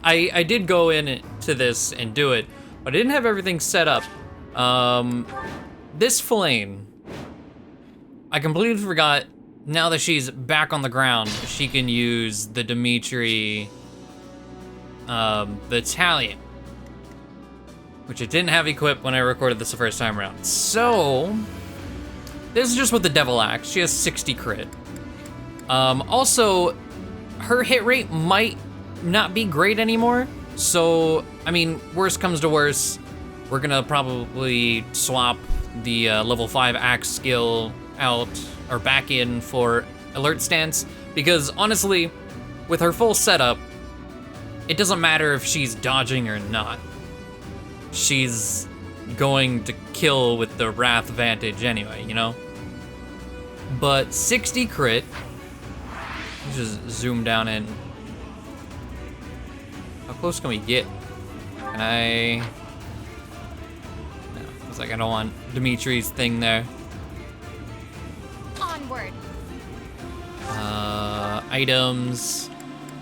I did go into this and do it, but I didn't have everything set up. This Flayn, I completely forgot. Now that she's back on the ground, she can use the Dimitri battalion, which I didn't have equipped when I recorded this the first time around. So this is just with the Devil Axe. She has 60 crit. Also, her hit rate might not be great anymore. So, I mean, worst comes to worst, we're gonna probably swap the level 5 axe skill out or back in for alert stance, because honestly, with her full setup, it doesn't matter if she's dodging or not. She's going to kill with the Wrath Vantage anyway, you know? But 60 crit, just zoom down in. How close can we get? Can I? No, it's like I don't want Dimitri's thing there. Onward. Items.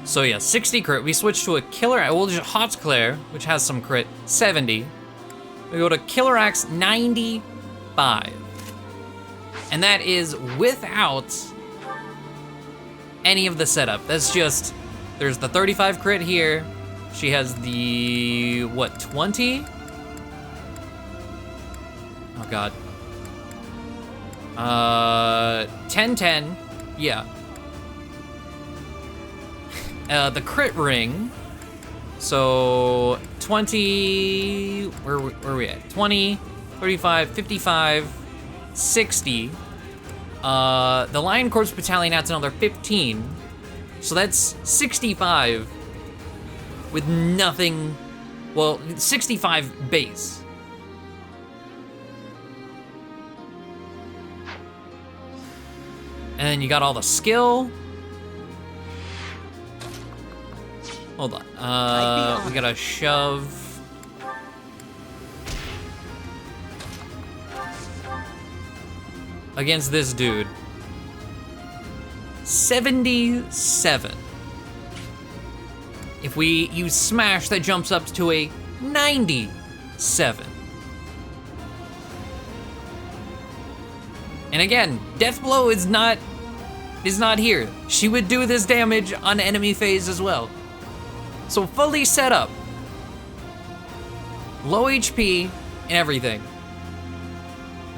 So yeah, 60 crit. We switch to a Killer Axe. We'll just Hot Claire, which has some crit, 70. We go to Killer Axe, 95. And that is without any of the setup. That's just, there's the 35 crit here. She has the, what, 20? Oh God. 10-10, yeah. The crit ring, so 20, where are we at? 20, 35, 55, 60. The Lion Corps Battalion adds another 15, so that's 65 with nothing, well, 65 base. And then you got all the skill. Hold on. We gotta shove. Against this dude. 77. If we use smash, that jumps up to a 97. And again, death blow is not here. She would do this damage on enemy phase as well. So fully set up. Low HP and everything.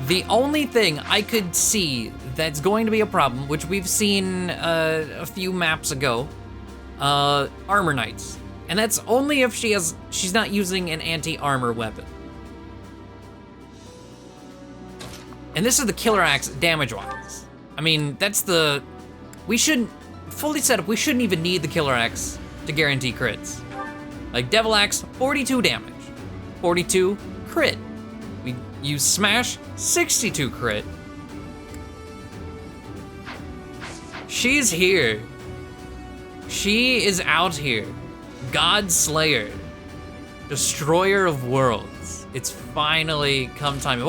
The only thing I could see that's going to be a problem, which we've seen a few maps ago, Armor Knights. And that's only if she's not using an anti-armor weapon. And this is the Killer Axe damage-wise. I mean, that's the... We shouldn't... Fully set up, we shouldn't even need the Killer Axe to guarantee crits. Like, Devil Axe, 42 damage. 42 crit. We use Smash, 62 crit. She's here. She is out here. God Slayer. Destroyer of Worlds. It's finally come time.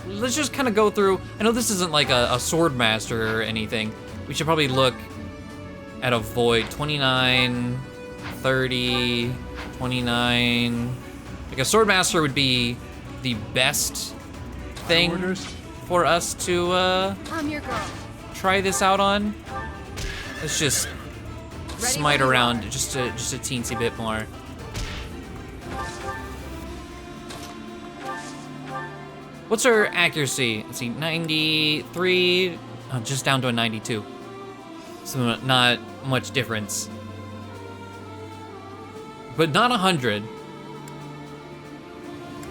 Let's just kind of go through. I know this isn't like a sword master or anything. We should probably look at a void. 29, 30, 29. Like a sword master would be the best thing for us to I'm your girl. try this out on. Let's just smite around just a teensy bit more. What's her accuracy? Let's see, 93, just down to a 92. So not much difference. But not 100.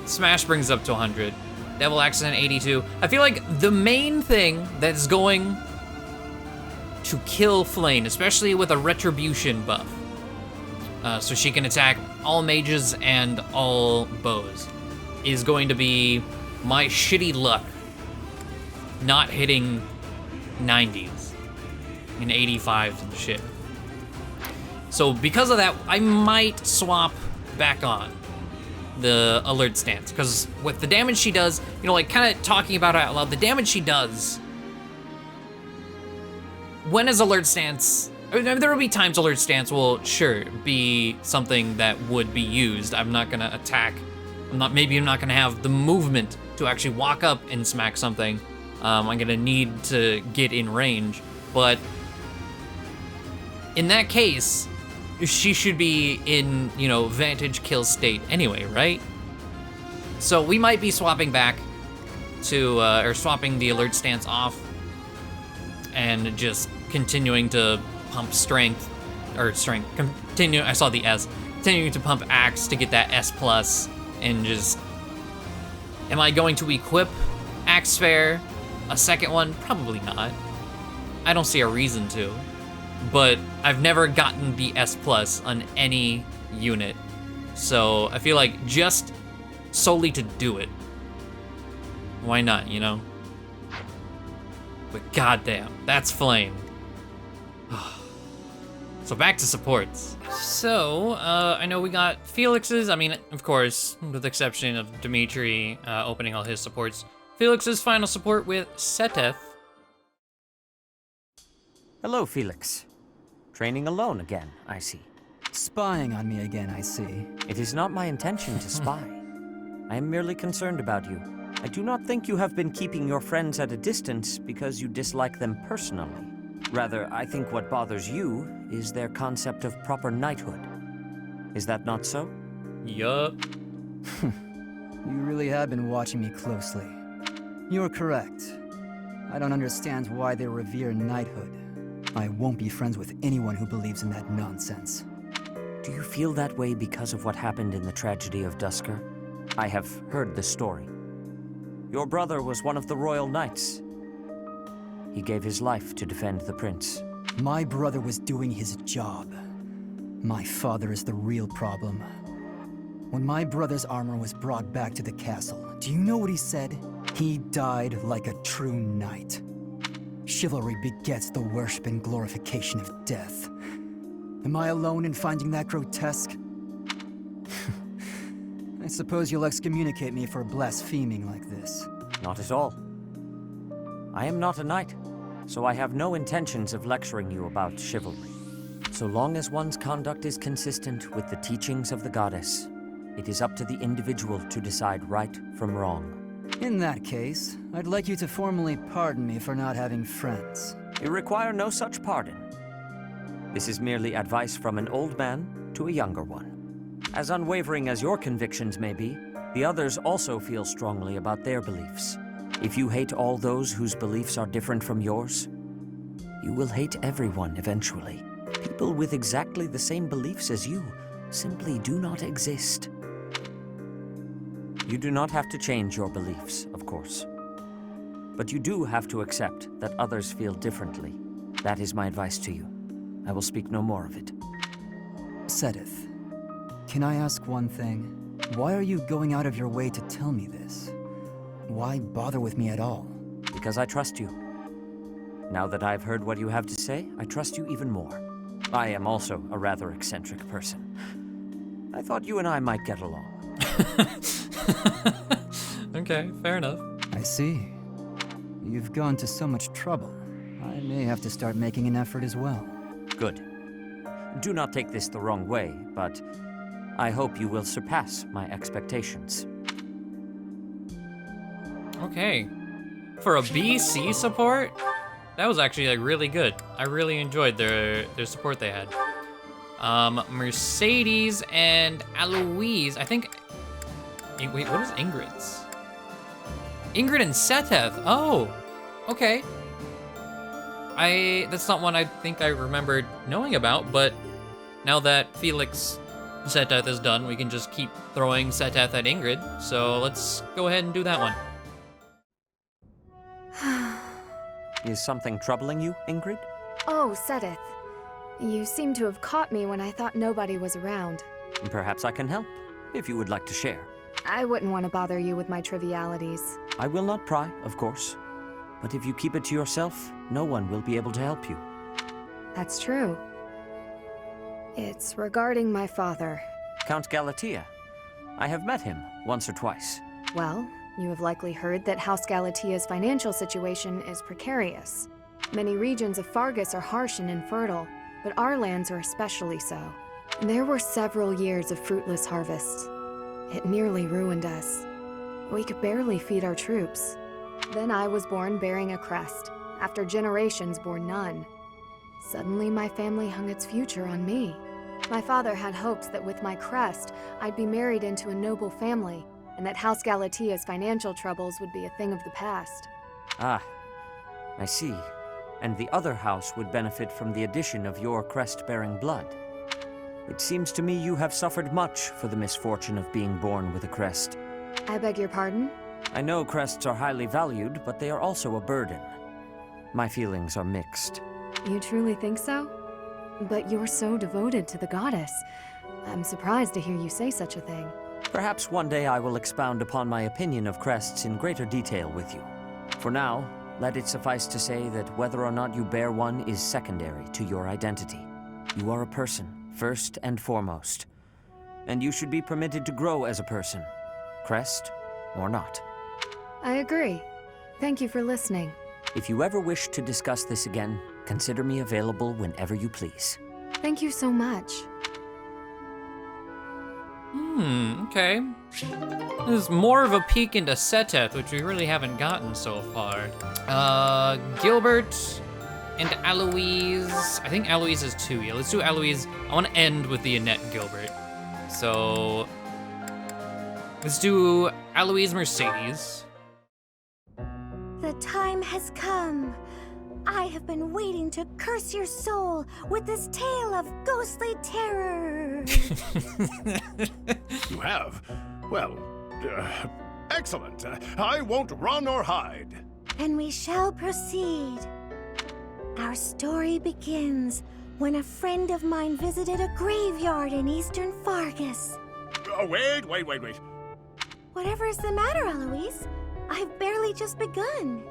Smash brings up to 100. Devil Accident 82. I feel like the main thing that's going to kill Flayn, especially with a retribution buff, so she can attack all mages and all bows, is going to be my shitty luck not hitting 90s and 85s and shit. So because of that, I might swap back on the alert stance, because with the damage she does, you know, like kind of talking about it out loud, the damage she does when is alert stance, I mean, there will be times alert stance will sure be something that would be used. I'm not gonna attack, maybe I'm not gonna have the movement to actually walk up and smack something. I'm gonna need to get in range, but in that case, she should be in, you know, vantage kill state anyway, right? So we might be swapping back to, or swapping the alert stance off and just continuing to pump strength, I saw the S, continuing to pump axe to get that S plus, and just, am I going to equip Axe Fair, a second one? Probably not. I don't see a reason to. But I've never gotten the S plus on any unit, so I feel like just solely to do it, why not, you know? But goddamn, that's Flayn. So back to supports. So, I know we got Felix's, I mean, of course, with the exception of Dimitri opening all his supports, Felix's final support with Seteth. Hello, Felix. Training alone again, I see. Spying on me again, I see. It is not my intention to spy. I am merely concerned about you. I do not think you have been keeping your friends at a distance because you dislike them personally. Rather, I think what bothers you is their concept of proper knighthood. Is that not so? Yup. You really have been watching me closely. You're correct. I don't understand why they revere knighthood. I won't be friends with anyone who believes in that nonsense. Do you feel that way because of what happened in the tragedy of Duscur? I have heard the story. Your brother was one of the royal knights. He gave his life to defend the prince. My brother was doing his job. My father is the real problem. When my brother's armor was brought back to the castle, do you know what he said? He died like a true knight. Chivalry begets the worship and glorification of death. Am I alone in finding that grotesque? I suppose you'll excommunicate me for blaspheming like this. Not at all. I am not a knight, so I have no intentions of lecturing you about chivalry. So long as one's conduct is consistent with the teachings of the goddess, it is up to the individual to decide right from wrong. In that case, I'd like you to formally pardon me for not having friends. You require no such pardon. This is merely advice from an old man to a younger one. As unwavering as your convictions may be, the others also feel strongly about their beliefs. If you hate all those whose beliefs are different from yours, you will hate everyone eventually. People with exactly the same beliefs as you simply do not exist. You do not have to change your beliefs, of course. But you do have to accept that others feel differently. That is my advice to you. I will speak no more of it. Seteth, can I ask one thing? Why are you going out of your way to tell me this? Why bother with me at all? Because I trust you. Now that I've heard what you have to say, I trust you even more. I am also a rather eccentric person. I thought you and I might get along. Okay, fair enough. I see. You've gone to so much trouble. I may have to start making an effort as well. Good. Do not take this the wrong way, but I hope you will surpass my expectations. Okay. For a BC support? That was actually like really good. I really enjoyed their support they had. Mercedes and Aloise. I think. Wait, what is Ingrid's? Ingrid and Seteth. Oh, okay. That's not one I think I remembered knowing about, but now that Felix Seteth is done, we can just keep throwing Seteth at Ingrid. So let's go ahead and do that one. Is something troubling you, Ingrid? Oh, Seteth. You seem to have caught me when I thought nobody was around. Perhaps I can help, if you would like to share. I wouldn't want to bother you with my trivialities. I will not pry, of course. But if you keep it to yourself, no one will be able to help you. That's true. It's regarding my father. Count Galatea. I have met him once or twice. Well, you have likely heard that House Galatea's financial situation is precarious. Many regions of Fargus are harsh and infertile, but our lands are especially so. There were several years of fruitless harvests. It nearly ruined us. We could barely feed our troops. Then I was born bearing a crest, after generations bore none. Suddenly my family hung its future on me. My father had hopes that with my crest, I'd be married into a noble family, and that House Galatea's financial troubles would be a thing of the past. Ah, I see. And the other house would benefit from the addition of your crest-bearing blood. It seems to me you have suffered much for the misfortune of being born with a crest. I beg your pardon? I know crests are highly valued, but they are also a burden. My feelings are mixed. You truly think so? But you're so devoted to the goddess. I'm surprised to hear you say such a thing. Perhaps one day I will expound upon my opinion of crests in greater detail with you. For now, let it suffice to say that whether or not you bear one is secondary to your identity. You are a person, first and foremost. And you should be permitted to grow as a person, crest or not. I agree. Thank you for listening. If you ever wish to discuss this again, consider me available whenever you please. Thank you so much. Okay. This is more of a peek into Seteth, which we really haven't gotten so far. Gilbert and Aloise. I think Aloise is 2. Yeah, let's do Aloise. I want to end with the Annette and Gilbert. So let's do Aloise Mercedes. The time has come. I have been waiting to curse your soul with this tale of ghostly terror. You have? Well, excellent. I won't run or hide. And we shall proceed. Our story begins when a friend of mine visited a graveyard in eastern Fargus. Oh, wait. Whatever is the matter, Eloise? I've barely just begun.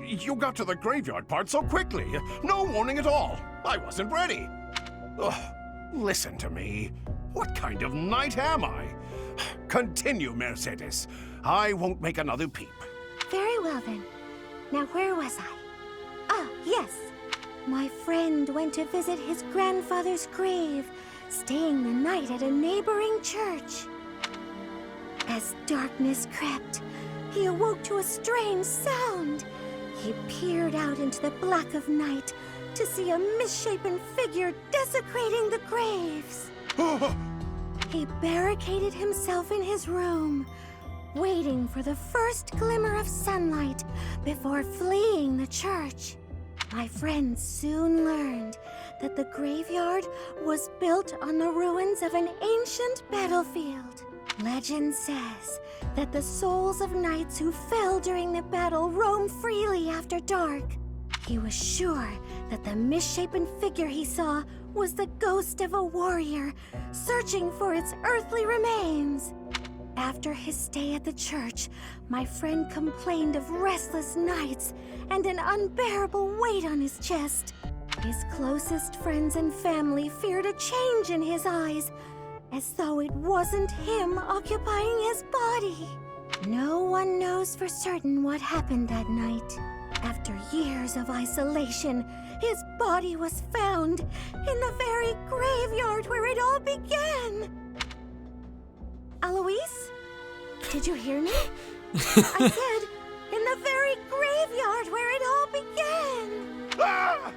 You got to the graveyard part so quickly. No warning at all. I wasn't ready. Ugh, listen to me. What kind of knight am I? Continue, Mercedes. I won't make another peep. Very well, then. Now, where was I? Ah, yes. My friend went to visit his grandfather's grave, staying the night at a neighboring church. As darkness crept, he awoke to a strange sound. He peered out into the black of night to see a misshapen figure desecrating the graves. He barricaded himself in his room, waiting for the first glimmer of sunlight before fleeing the church. My friend soon learned that the graveyard was built on the ruins of an ancient battlefield. Legend says that the souls of knights who fell during the battle roam freely after dark. He was sure that the misshapen figure he saw was the ghost of a warrior searching for its earthly remains. After his stay at the church, my friend complained of restless nights and an unbearable weight on his chest. His closest friends and family feared a change in his eyes, as though it wasn't him occupying his body. No one knows for certain what happened that night. After years of isolation, his body was found in the very graveyard where it all began. Eloise? Did you hear me? I said, in the very graveyard where it all began. Ah!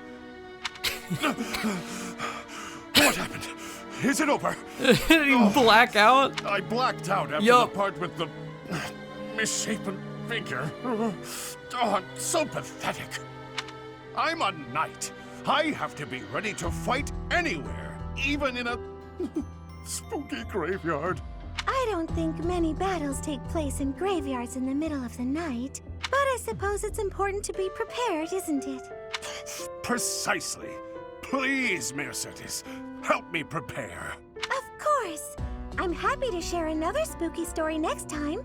What happened? Is it over? You black out? I blacked out after Yup. the part with the misshapen figure. Oh, I'm so pathetic. I'm a knight. I have to be ready to fight anywhere, even in a spooky graveyard. I don't think many battles take place in graveyards in the middle of the night, but I suppose it's important to be prepared, isn't it? Precisely. Please, Mercedes, help me prepare. Of course. I'm happy to share another spooky story next time.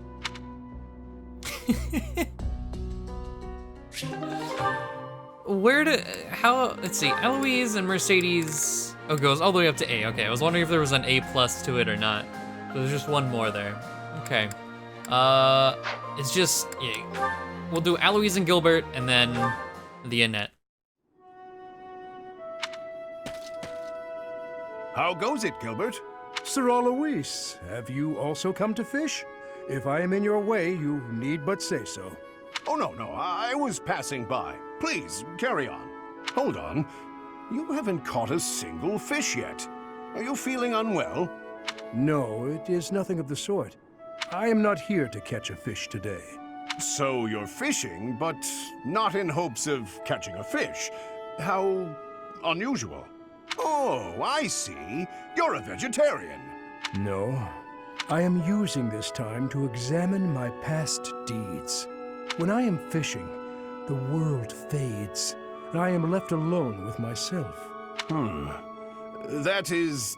Let's see, Eloise and Mercedes, oh, it goes all the way up to A. Okay, I was wondering if there was an A+ to it or not. There's just one more there. Okay. It's just, yeah. We'll do Eloise and Gilbert, and then the Annette. How goes it, Gilbert? Sir Alois, have you also come to fish? If I am in your way, you need but say so. Oh, no, I was passing by. Please, carry on. Hold on. You haven't caught a single fish yet. Are you feeling unwell? No, it is nothing of the sort. I am not here to catch a fish today. So you're fishing, but not in hopes of catching a fish. How unusual. Oh, I see. You're a vegetarian. No, I am using this time to examine my past deeds. When I am fishing, the world fades, and I am left alone with myself. That is,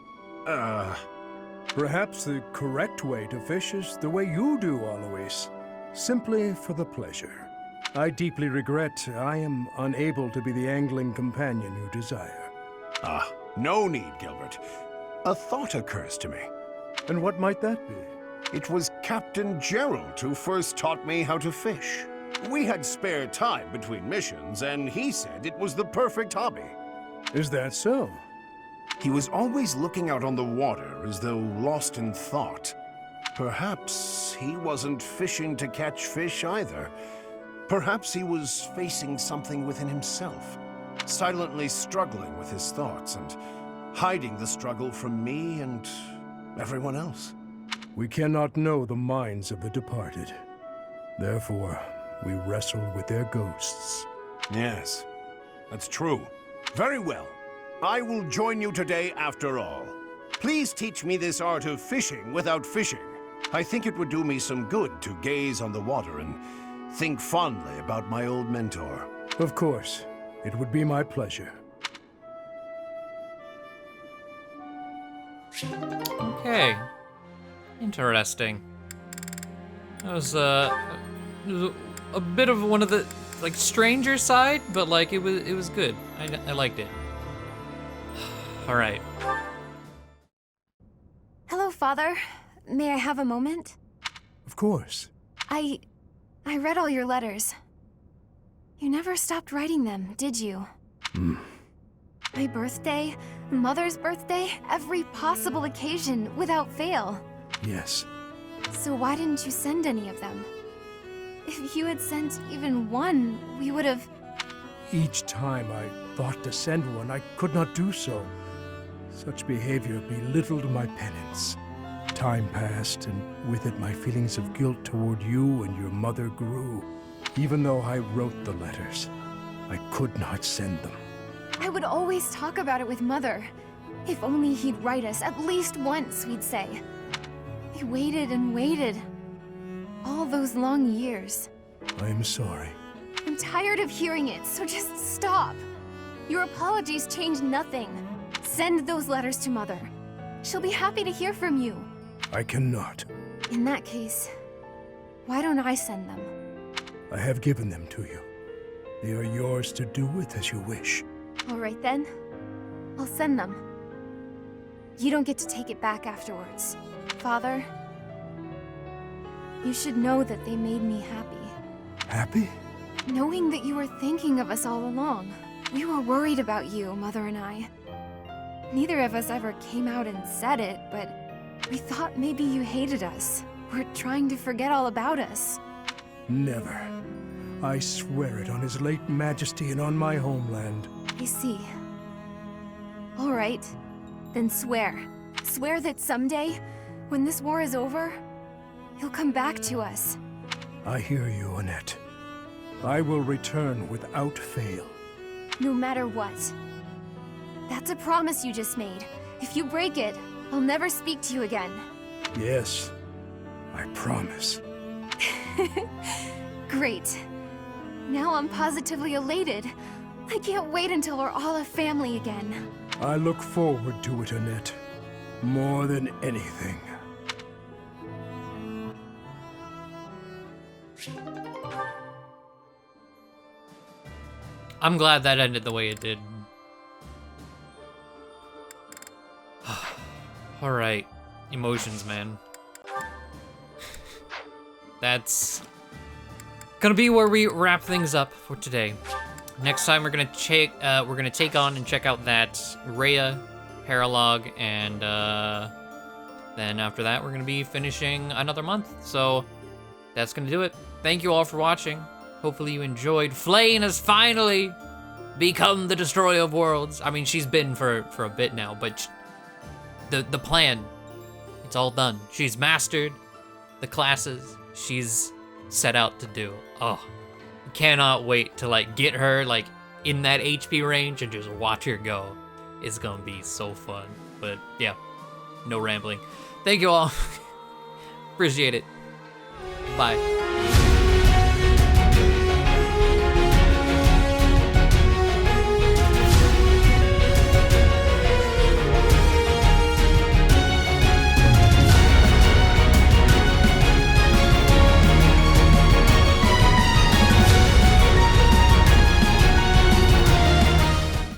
Perhaps the correct way to fish is the way you do, Alois. Simply for the pleasure. I deeply regret I am unable to be the angling companion you desire. No need, Gilbert. A thought occurs to me. And what might that be? It was Captain Gerald who first taught me how to fish. We had spare time between missions, and he said it was the perfect hobby. Is that so? He was always looking out on the water as though lost in thought. Perhaps he wasn't fishing to catch fish either. Perhaps he was facing something within himself, silently struggling with his thoughts and hiding the struggle from me and everyone else. We cannot know the minds of the departed. Therefore, we wrestle with their ghosts. Yes, that's true. Very well. I will join you today after all. Please teach me this art of fishing without fishing. I think it would do me some good to gaze on the water and think fondly about my old mentor. Of course. It would be my pleasure. Okay. Interesting. That was a bit of one of the stranger side, but it was good. I liked it. All right. Hello, Father. May I have a moment? Of course. I read all your letters. You never stopped writing them, did you? My birthday, Mother's birthday, every possible occasion, without fail. Yes. So why didn't you send any of them? If you had sent even one, we would have... Each time I thought to send one, I could not do so. Such behavior belittled my penance. Time passed, and with it my feelings of guilt toward you and your mother grew. Even though I wrote the letters, I could not send them. I would always talk about it with Mother. If only he'd write us at least once, we'd say. We waited and waited. All those long years. I am sorry. I'm tired of hearing it, so just stop. Your apologies change nothing. Send those letters to Mother. She'll be happy to hear from you. I cannot. In that case, why don't I send them? I have given them to you. They are yours to do with as you wish. All right then. I'll send them. You don't get to take it back afterwards. Father, you should know that they made me happy. Happy? Knowing that you were thinking of us all along. We were worried about you, Mother and I. Neither of us ever came out and said it, but we thought maybe you hated us. Were trying to forget all about us. Never. I swear it on his late majesty and on my homeland. I see. All right. Then swear. Swear that someday, when this war is over, you'll come back to us. I hear you, Annette. I will return without fail. No matter what. That's a promise you just made. If you break it, I'll never speak to you again. Yes, I promise. Great. Now I'm positively elated. I can't wait until we're all a family again. I look forward to it, Annette. More than anything. I'm glad that ended the way it did. Alright. Emotions, man. That's gonna be where we wrap things up for today. Next time we're gonna take on and check out that Rhea paralog, and then after that we're gonna be finishing another month. So that's gonna do it. Thank you all for watching. Hopefully you enjoyed. Flayn has finally become the destroyer of worlds. I mean, she's been for a bit now, but the plan, it's all done. She's mastered the classes she's set out to do. Oh, cannot wait to like get her like in that HP range and just watch her go. It's gonna be so fun. But yeah, no rambling. Thank you all. Appreciate it. Bye.